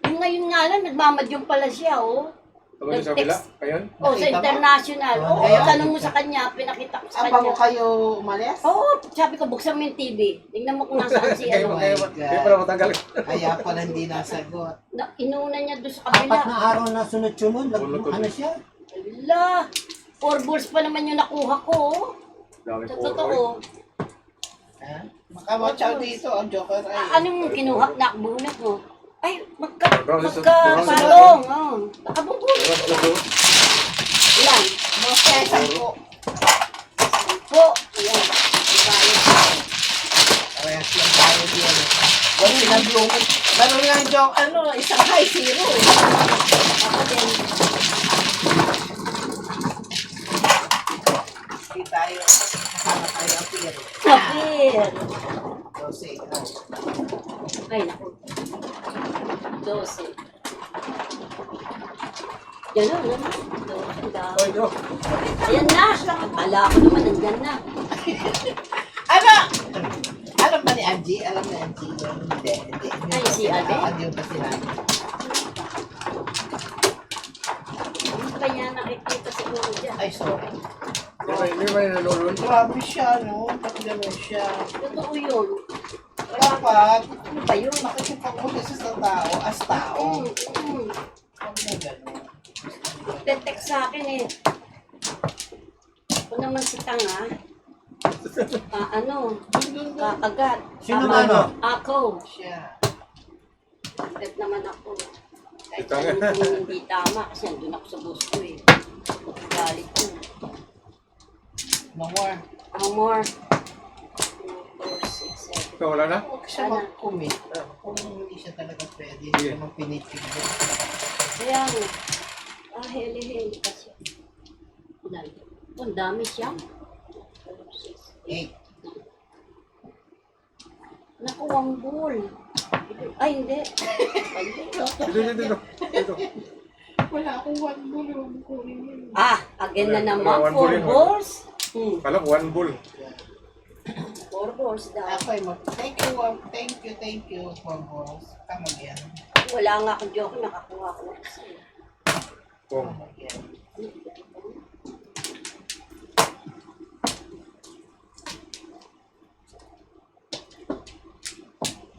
Yung ngayon nga lang, nagmamadyong pala siya, oh. Tama niyo sa kabila? Ayun? Oh, sa Nakita mo? international. Oo, Kaya- tanong mo sa kanya, pinakita ko sa Ang bago kanya. kayo umalis? Oo, sabi ko, buksan mo yung TV. Tingnan mo kung nasaan si Kayo ano. kayo my God. kayo pala matanggal. Kaya pala hindi nasagot. Inuna niya doon sa 4 kabila. na araw na sunod-sunod. Ano siya? Ala, 4 balls pa naman yung nakuha ko. Oh. Dami Sa po. totoo. Ha? Makawatch out dito, ang joker ay. Anong kinuha na bunot mo? Ay, Brown magka-palong. Oh. Nakabubulot. Ilan? Mga pesa po. Po. Ayan. Ibayad. Parehas lang tayo diyan. Huwag sinablungan. Laro nga ang joke, isang high zero. Ako din. Hindi tayo, kasama tayo ang piro. Kapir. 12 ikaw. Ay, naku. 12. Gano'n naman. 12 daw. Oy, bro. Ayan na. Akala ko naman nandyan na. Ano? Alam ba ni Angie? Alam ni Angie yun? Hindi. Ay, si Ate? Hindi pa sila. Hindi pa niya nakikita siguro dyan. Ay, sorry. Hindi ba yung nalulun? Grabe siya, no? Ba't gano'n siya? Totoo yun. Dapat, Ano ba yun? makikipag-usap siya sa tao as tao. Mm. Huwag mo gano'n. Text sa akin eh. Ako naman si Tanga. Kakagat. Sino Tama. ano? Ako. Siya. Kagat naman ako. Kahit Tanga. ano kung hindi tama kasi andun ako sa bus ko eh. Galit ko. No more. No more. 2, 4, 6, 7. Ikaw wala na? Huwag siya mag-commit. Kung hindi siya talaga pwede, hindi Sige. naman pinitigil. Kaya nga. Heli-heli kasi. Ang dami siya. 8. Naku, ang bull. Ay, hindi. Ay, hindi. Dito. Wala akong 1 bull. Huwag mo kunin yun. Ah, again na Wala, naman. one bull 4 yun, balls. Kala ko one bull. 4 balls daw. Ako ay thank you, for boss. Tama yan. Wala nga akong joke, nakakuha ko. Boom. Tama yan.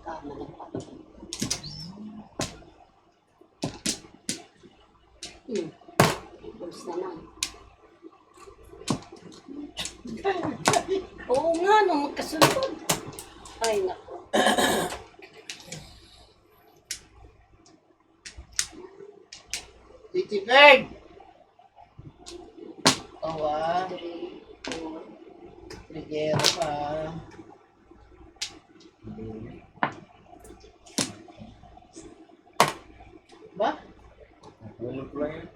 Tama na pa. Balls naman. Oo nga, no, magkasunod. Ay, naku. Titi Bird! Tawa. 3, 4. Ligero pa. Ba? Bunod ko lang yun.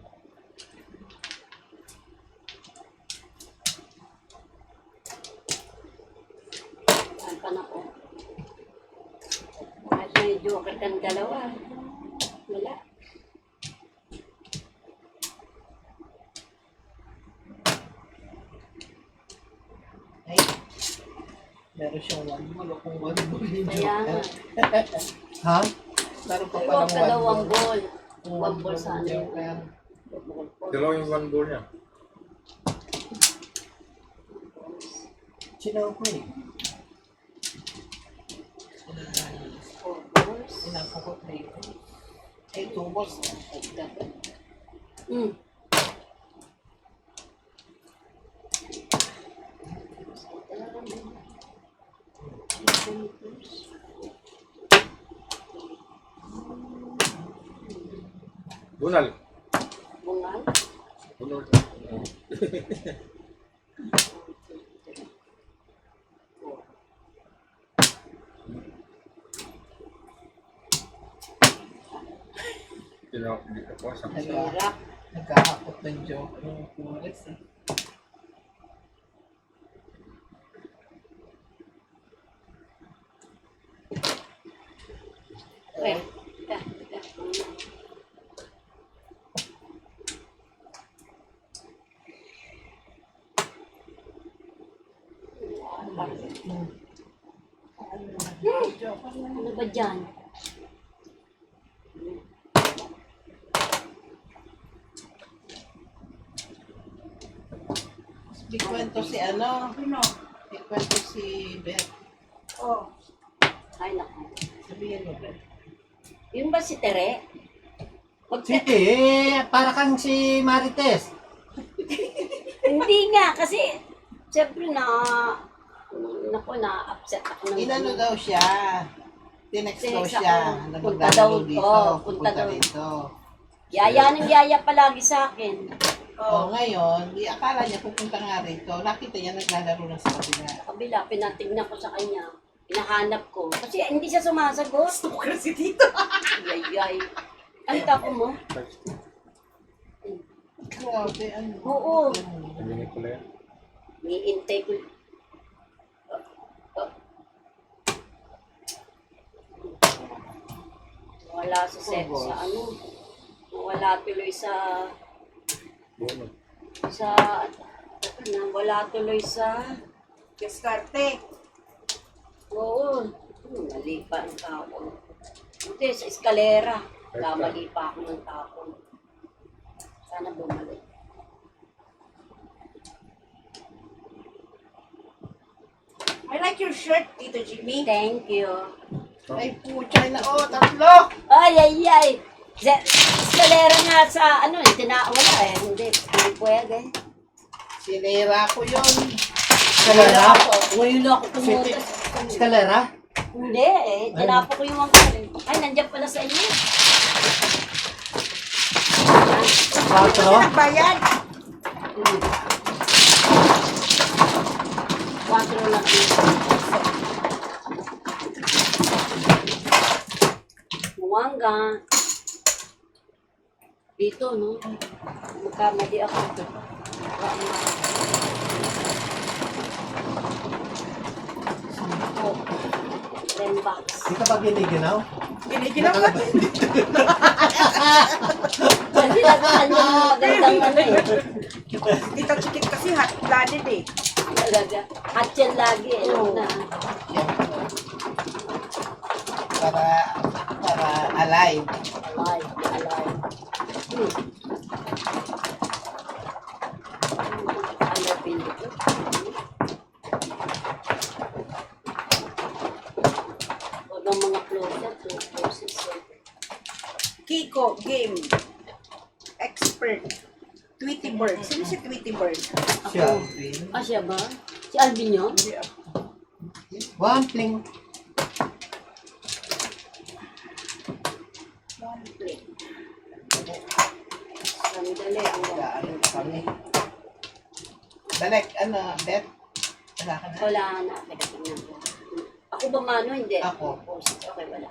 Saan pa na po? Kahit may joker kang dalawa. Wala. Ay. Meron siyang one ball. Kung one ball yung Kaya nga. joker. Ha? Meron pa Huwag palang ka daw ang one ball. ball. One ball sa ano. joker. Dalawa yung one ball niya. Sinaw ko eh. 4 balls. Pinapukot na ito. Ay, 2 balls. Hmm. Bunal. Bungal. Bunal. Hindi ka po sa Hirap. Nagkakakot ng joker. Yung pulis eh. Okay. Teka, teka. Ano ba dyan? May kwento si ano. Ano? May kwento si Beth. Oh. Ay, naku. Sabihin mo, Beth. Yung ba si Tere? Sige, para kang si Marites. Hindi nga, kasi siyempre na-upset ako ng Inano daw siya. Tinext daw Tinext siya. ako. Na Punta maglalaro daw. dito. Oo, punta Punta daw. rito. Yaya ng yaya palagi sa akin. Oh, ngayon, di akala niya pupunta nga rito. Nakita niya naglalaro na sa kabila. Sa kabila, pinatignan ko sa kanya. Hinahanap ko. Kasi hindi siya sumasagot. Stalker si Tito. Yay. Ang tapo mo? Grabe, ano? Oo. Hindi ko lang. Niintay ko. Wala sa set sa ano. Wala tuloy sa Bunod. wala tuloy sa Diskarte. oo. Mali pa ang tapon. Hindi, sa eskalera. Mali pa ako ng tapon. Sana bumalik. I like your shirt, Tito Jimmy. Thank you. Ay, puchay na. Oh, tatlo! Ay, ay, ay. Eskalera nga sa ano, wala eh. Hindi pwede. Sinira ko yun. Eskalera? Ngayon ako pumunta. Eskalera? Hindi eh. Tinapo ko yung wangkal. Ay, nandiyan pala sa inyo. Patro? Nagbayad. 4 lang dito. Muwanga. Dito, no? Magkamali ako. Oh, 10 bucks. Di ka ba giniginaw? Giniginaw ka. Kasi nagaan yung mga gandang ano eh. Tito Chikit kasi hot-blooded eh. Talaga. At yan lagi eh. Oo. Na. Para alive. Alay, alay. Ano pili ko? Huwag ang mga closes. Kiko, game. Expert. Tweety Bird. Sino si Tweety Bird? Siya. Ah, siya ba? Si Alvin yun? Hindi ako. One fling. One plate. Sandali. Gaano na kami. Dalek, ano, bet? Wala ka na? Wala na. Teka, tingnan ko. Ako ba mano? Hindi. Ako. Okay, wala.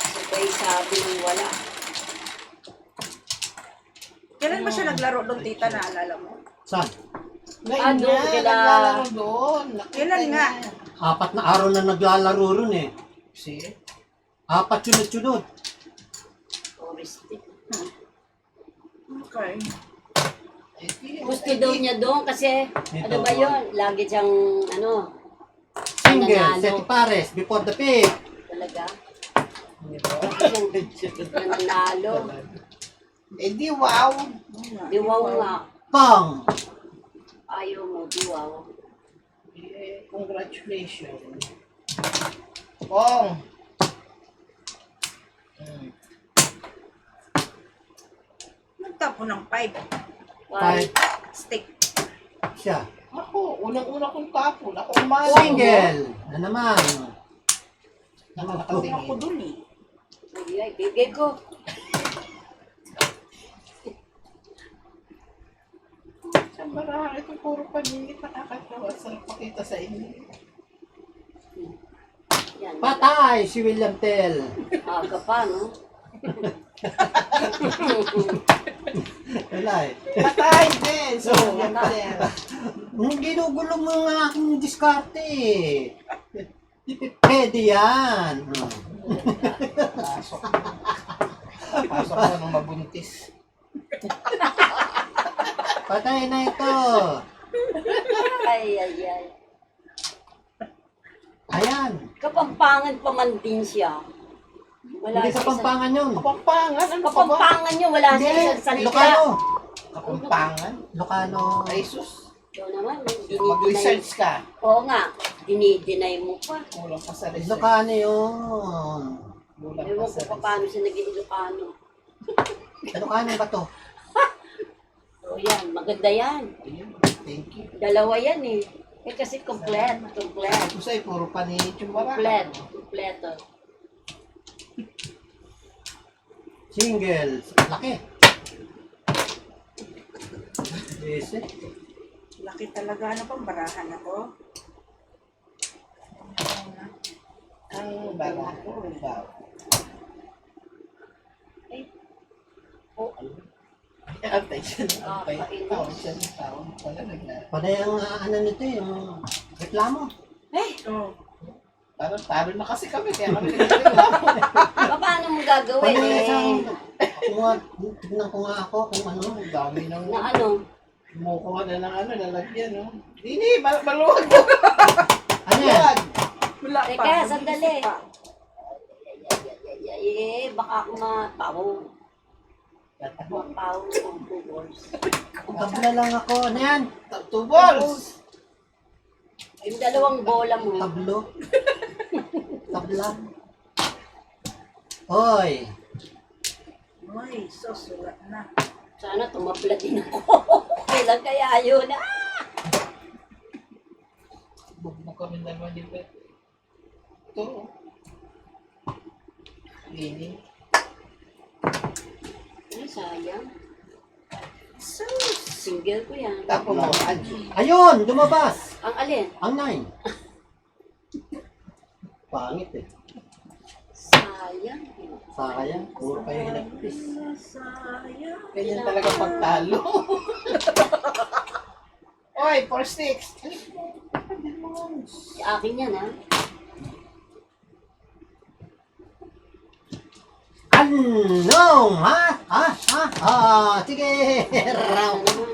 Sabay sabi ng wala. Kailan ba siya naglaro doon, tita, naalala mo? Saan? Ngayon doon nga, kila- naglalaro doon. Nakita Kailan nga? niya. 4 na araw na naglalaro ron eh. See? 4 sunod-sunod. Touristic. Okay. Eh, di- Gusto daw niya doon kasi, Dito, ano ba yun? Lagi siyang, Single, nananalo. set pares, before the pick. Talaga. Hindi ba? Nananalo. Eh di wow. Diwaw nga. Pang! Ayaw mo, diwaw. Eh, congratulations. Pong. Nagtapo ng 5. Five. Stick. Siya. Ako, unang-una kong tapon. Ako umano. Single! Na naman. Ako doon eh. Ay, bigay ko. Sa marami ito puro paningit. Nakakatawa. Sarap pakita sa inyo. Yan. Patay si William Tell. Aga pa, no? Wala eh. Patay din. So, yan din. Ginugulo mo nga aking diskarte eh. Di pwede yan. Pasok. Pasok na nung mabuntis. Patay na ito. Ay, ay, ay. Ayan. Kapampangan pa man din siya. Wala Hindi sa Pampangan yun. Kapampangan. Ano pa ba? Kapampangan niya, wala siya Hindi. sa salita. Ilocano. Kapampangan? Ilocano. Ay, sus. Ikaw naman, dinideny. Mag-research ka. Oo nga, dinideny mo pa. Kulang pa sa research. Ilocano yun. Kulang Ewan pa ko sa pa paano siya naging Ilocano. Ilocano ba to? O yan, maganda yan. Ayun, thank you. Dalawa yan eh. Eh kasi complete. Ako sa'yo, puro paninit yung wala. Kompleto. Single. Laki. Yes eh. Laki talaga. Ano pang barahan ako? Ang bala ko, baw. Antay siya ng antay. Tawag siya ng tawag. Wala naglalaro. Panay ang ano nito eh, yung reklamo. Oh. Parang talo na kasi kami, kaya kami nagreklamo. Paano mo gagawin Panay eh? isang, tignan ko nga ako kung ano. Ang dami ng Na ano? kumukuha na ng ano, lalagyan, no? Dini, maluwag. Ano yan? Wala pa. Teka, sandali. Ay, baka ako mapaw. Mapaw ng balls. Tabla lang ako. Ano yan? 2 balls. Yung dalawang bola mo. Tablo. Tabla. Hoy. Ay, susulat na. Sana tumapla din ako. Kailan kaya yun? Bugmok kami naman din ba? Ito. Dini. Ay, sayang. Sus. Single ko yan. Tapo mo, Angie. Ayun, lumabas. Ang alin? Ang 9. Pangit eh. Sayang. Sayang. Puro kayo hinagpis. Sayang. Ganyan talaga pagtalo. Oy, 4-6. Si akin yan, ha? Anong? Sige.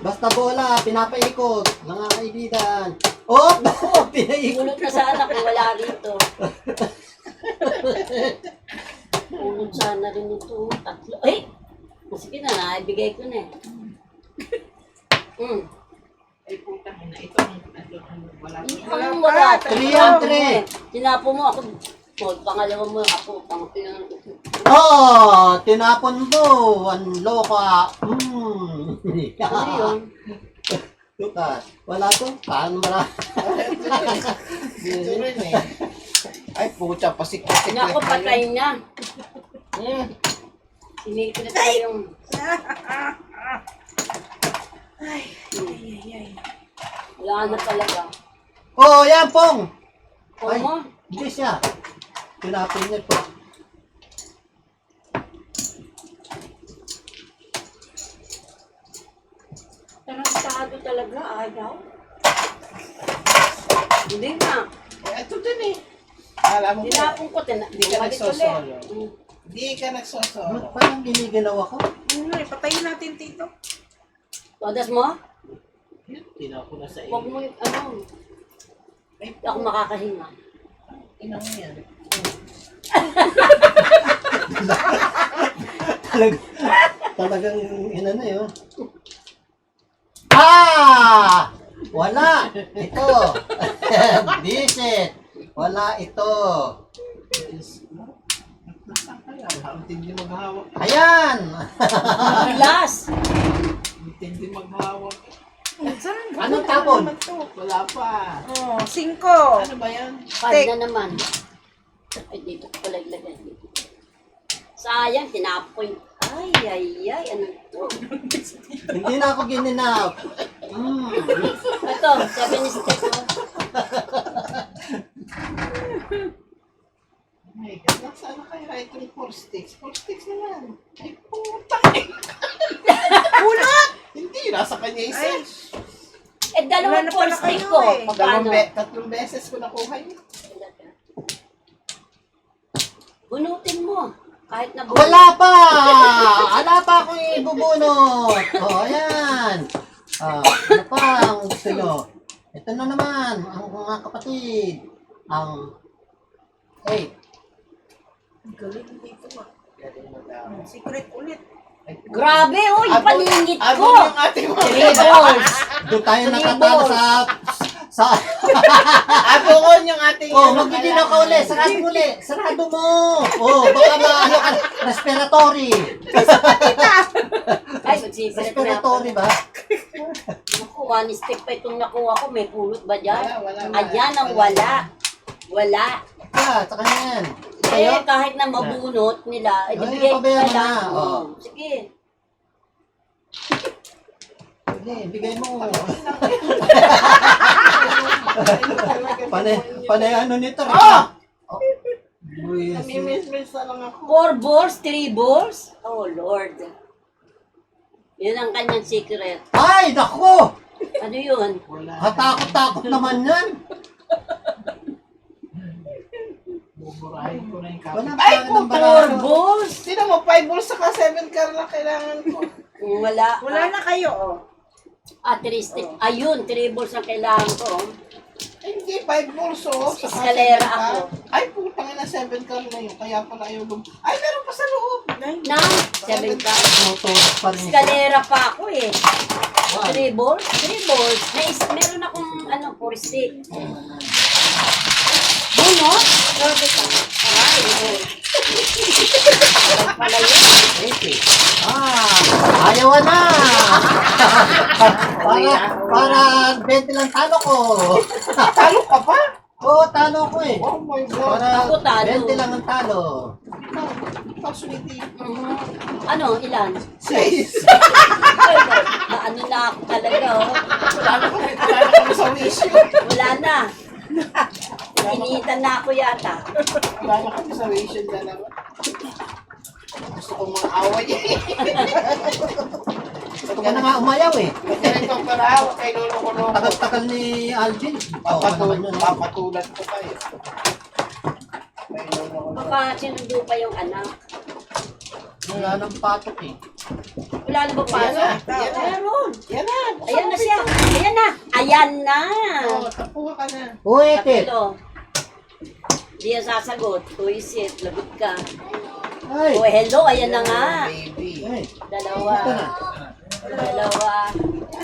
Basta bola, pinapaikot. Mga kaibigan. Oh, pinaikot. Pulot na sana kung wala rito. Pulot sana rin ito. Tatlo. Ay! Sige na, naibigay ko na eh. Ay, putang ina. Ito ang wala. Ang wala. 3-3. Tinapo mo ako. Pangalawa mo ako. Oh, tinapon mo. Ang loka. Ano yun? Lukas, wala to. Paano marami? Ito rin eh. Ay, pucha, pasikot-sikot. Naku, patay na. Hmm. Sinikret na yung... Ay, ay, ay, ay. Wala na talaga. Oh, yan, Pong! Kung mo, Hindi siya. Tinapin niya po. tarantado talaga, ayaw. Hindi nga. Ito din eh. Alam mo ba? Tinapon ko, Hindi ka bumalik nagsosolo. ulit. Hindi ka nagsosolo. Parang giniginaw ako. Ano eh, patayin natin tito. Todas mo? Tinaw ko na sa Huwag iyo. mo, ano, hindi ako makakahinga. Ina mo yan. Talagang inano yun. Ah! Wala! Ito! Visit! Wala ito! Nasaan kaya? Ang tindi maghawak. Ayan! Last! Ang tindi maghawak. Saan? Anong tapon? Wala pa. Oh, 5. Ano ba yan? Five na naman. Ay, dito ko pala ilagay. Sayang, tinapon. Ay, ano to? Hindi na ako gininap. Ito, 7 step. Oh. Ay, saan na kayo? Ay, 4 sticks. 4 sticks naman. Ay, putang eh. Pulot! Hindi, nasa kanya isa. Ay, Eh, dalawang Wala na pala stick kayo ko. eh. Paano? Tatlong beses ko nakuha yun. Bunutin mo. Kahit na Wala pa! Wala pa akong ibubunot! O, ayan! Ano pa ang gusto nyo? Ito na naman, ang mga kapatid. Ang 8. galing dito ah. Galing mo daw. Secret ulit. Grabe, oh, yung paningit Abol ko. yung ating mga... 3 balls. Doon tayo Three nakatalo balls. sa... Abol yung ating... Oh, magiginaw ka uli. Sarado mo uli. Sarado mo. Oh, baka maano ka. Respiratory. Ay, mag-secret na ako. Respiratory ba? Naku, 1 step pa itong nakuha ko. May pulot ba dyan? Wala. Ayan ang wala. Wala. Yeah, saka yan. Sa'yo? Eh, kahit na mabunot nila, Ay, ibigay ko pabayaan na mo lang. na, oh. Oh, sige. Sige, bigay mo. Panay ano nito? Ah! Uy, Namimiss na lang ako. 4 balls, 3 balls? Oh, Lord. Yun ang kanyang secret. Ay, nako! Ano yun? Wala. Katakot-takot naman yan. Buburahin ko na yung Wala kapit. pa Ay, ng puto! 4 barako. balls? Sino mo? 5 balls saka 7 car lang kailangan ko. Wala. Wala na kayo oh. 3 stick. Ayun, 3 balls ang kailangan ko. oh. Ay, hindi, 5 balls oh. Saka Eskalera 7 car. ako. Ay, putang ina, 7 car na yun. Kaya pala ayaw Ay, meron pa sa loob. Na, 7 times. Tutusok pa rin siya. Eskalera pa ako eh. 3 balls? 3 balls. Meron akong 4 stick. Bunot? Grabe ka. Aray, oh. Pala yun. Ayaw na! para 20 lang talo ko. Talo ka pa? Oo, talo ko eh. Oh my God. Para Ako talo. 20 lang ang talo. Kasuliti. Mhm. Ano, ilan? 6. Ay, ano na ako talaga, oh. Wala na kami sa issue. Wala na. Iniitan na ako yata. Wala na kami sa ration na naman. Gusto kong mga away eh. Ito ka na nga umayaw eh. Ganito ang paraw kay Lolo ko Lolo. Tagal-tagal ni Alvin. Oo, naman yun. Papatulan ko pa eh. Kay Lolo ko Lolo. Baka sinundo pa yung anak. Wala nang patok eh. Wala na ba pa? Ayan na, ayan na. Meron. Yan na. Ayan na siya. Ayan na. Ayan na. Oh, tapuha ka na. Uy, Tit. Tatlo. Hindi yan sasagot. Tuisit. Lagot ka. Ay. Oh, hello. Ayan na nga. Baby. Ay. Dalawa. Ito na. Dalawa.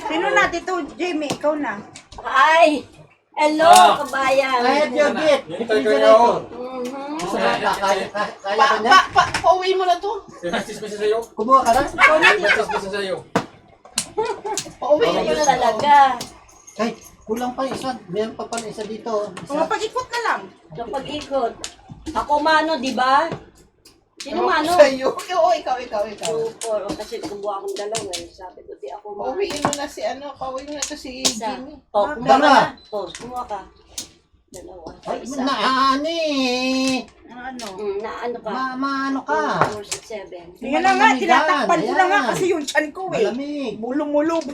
Sino na dito? Jamie, ikaw na. Ay! Hello, kabayan. Kahit yung git. Hintay ko niya ako. Mhm. Gusto mo ka? Kaya ka niya? Pauwi mo na to. May 6 pesos sa'yo. Kumuha ka na? May 6 pesos sa'yo. Pauwi Ayun mo na to. talaga. Ay, kulang pa isa. Meron pa pala isa dito. Mga Isa. pag-ikot na lang. Sa pag-ikot. Ako mano, di ba? Sino Ewan ko mano? sa'yo. Oo, ikaw. 2, 4. Kasi kumuha akong dalawa eh. Sabi ko, di ako mano. Pauwiin mo na si ano, pauwiin mo na to si Isa. Jimmy. Oh, kumuha ka Dalawa. na. Oh, kumuha ka. Dalawa. Ay, Isa. ano eh. Ano? Na ano ka? Ano ka? 4, 6, 7. Yun na nga, Malamigan. tinatakpan ko na nga Ayan. kasi yung chan ko eh. Malamig. Bulong-mulong.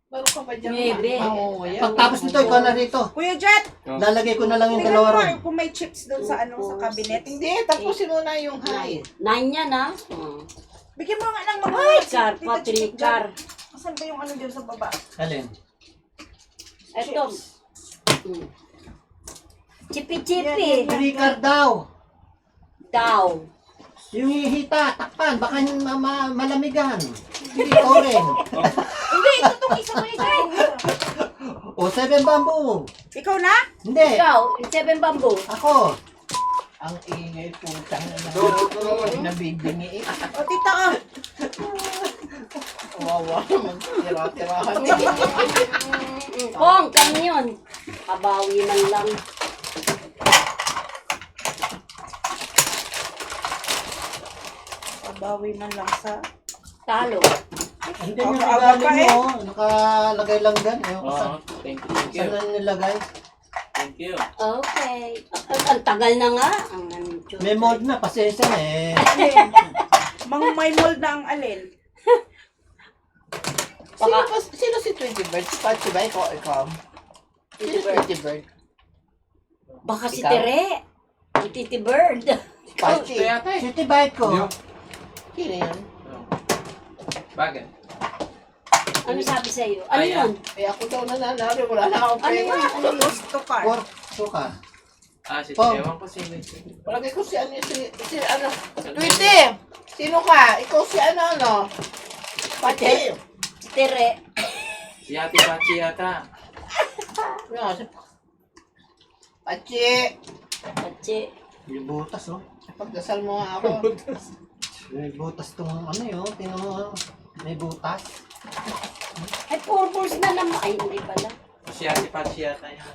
Meron ka ba dyan? Nuebe. Oo, yan. Pagtapos nito, ikaw na rito. Kuya Jet, Lalagay ko na lang yung tingnan dalawa mo ron. kung may chips doon sa ano sa cabinet. Hindi, tapusin mo na yung high. 9 yan ha. Oh. Bigyan mo nga ng mga Ay, chips, car Tita pa, Chick, 3 car. dyan. Asan ba yung ano dyan sa baba? Alin? Ito. Hmm. Chipi-chipi. Yan, yan, yan. Trigger daw. Daw. Yung hihita, takpan, baka yung malamigan. Hindi ko rin. Hindi, ito itong isa mo ikaw. O, 7 bamboo. Ikaw na? Hindi, Ikaw, 7 bamboo. ako. Ang ingay putang na Doon. nabibingi eh. O tita oh. Wawa naman. Tira-tirahan. Kong, kayo yun. Kabawi man lang. Pabawi man lang sa... Talo. Hindi yung Aga pa regalo mo, nakalagay lang dyan. Ewan ko saan. Thank Saan you. na nilagay? Thank you. Okay. Ang tagal na nga. May mold na, pasensya na eh. Alin? Mga may mold na ang alin. Sino si Tweety Bird? Si Pachi ba? Ikaw? Sino si Tweety Bird? Baka si Ikaw? Tere. Ang Titi Bird. Pachi. Ito yata eh. City bike ko. Yung Sino yan? Bakit? Ano sabi sa'yo? Ano Ayan. yun? Eh ako daw nananalo. Wala na akong Ano pera. yun? Ano yun? Gusto ka. Or, suka. Si Pong. Ewan ko sino. Palagay ko si ano, si ano. Tweety! Sino ka? Ikaw si ano? Pachi. Si Tere. Si Ate Pachi yata. No, si Pachi. Pachi. May butas oh. Pagdasal mo nga ako. May butas tong ano yun. May butas. Ay, 4 balls na naman. Ay, hindi pala. Si Ate Pachi yata yan.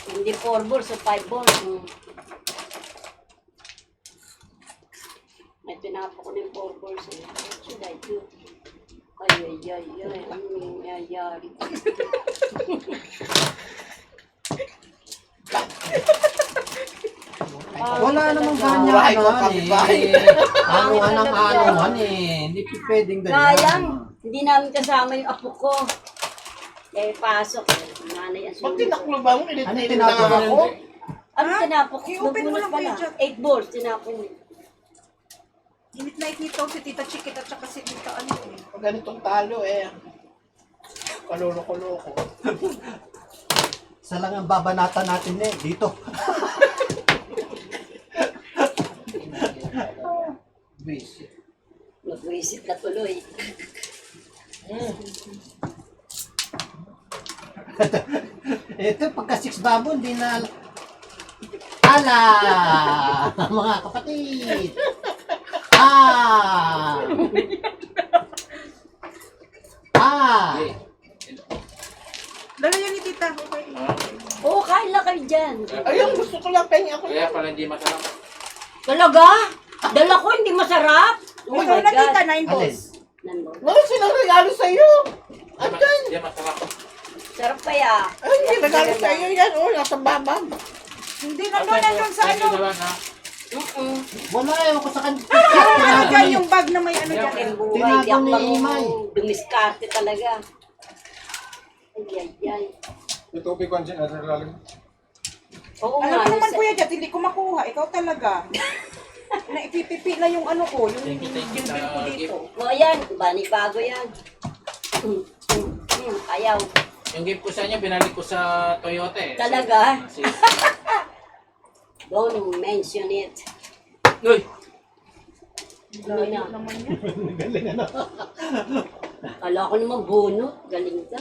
Hindi 4 balls, so 5 balls. May tinapos ko ng 4 balls. What should I do? Ay. Ano yung nangyayari? Wala namang ganyan Bahay ko, ano kapitbahay. Anuhan ang anuhan eh. Hindi pwedeng ganyan. Sayang, hindi namin kasama yung apo ko. Eh, pasok. Nanay ang Ba't sunod. tinaklo ba mo? Ano Init-init tinapos lang mo? ako. Ano Ha? tinapok? I-open mo lang, pala. Kuya Jack. 8 balls, tinapon niya. Init na nito si Tita Chiquita at saka si Tita ano eh. Pag ganitong talo eh. Kalolo-koloko. Isa lang ang babanatan natin eh. Dito. Busy. Nag-visit na tuloy. Ito pagka 6 babo, hindi na... Ala! Mga kapatid! Ah! Ah! Dala yan ni Tita. Okay. Oo, kain lang kayo dyan. Ayun, gusto ko lang pengi ako. Kaya pala hindi masarap. Talaga? Dala ko, hindi masarap. Oh Ikaw my na Tita, God. 9 balls. Nandun. Wala silang regalo sa'yo. Andyan. Hindi masarap. Sarap kaya. Ay, hindi regalo sa'yo yan. Oh, nasa babam. Hindi nandun sa Thank you ano. naman ha. Wala, ewan ko sa kanya. Nalagay yung bag na may ano dyan. Ang buhay, di ako Tinago ni Imay. dumiskarte talaga. Ay. yung tubig ko dyan, nasa lalim. Oo Alam nga. mo naman nasa- Kuya Jet, hindi ko makuha. Ikaw talaga. Na ipipipi na yung ano ko, yung Thank you, bilbil ko dito. O yan, bago yan. Ayaw. Yung gift ko sa inyo, binalik ko sa Toyota eh. Talaga? Si... Don't mention it. Uy! Ano na? Naman yan. Kala ko naman bunot. Galing ka.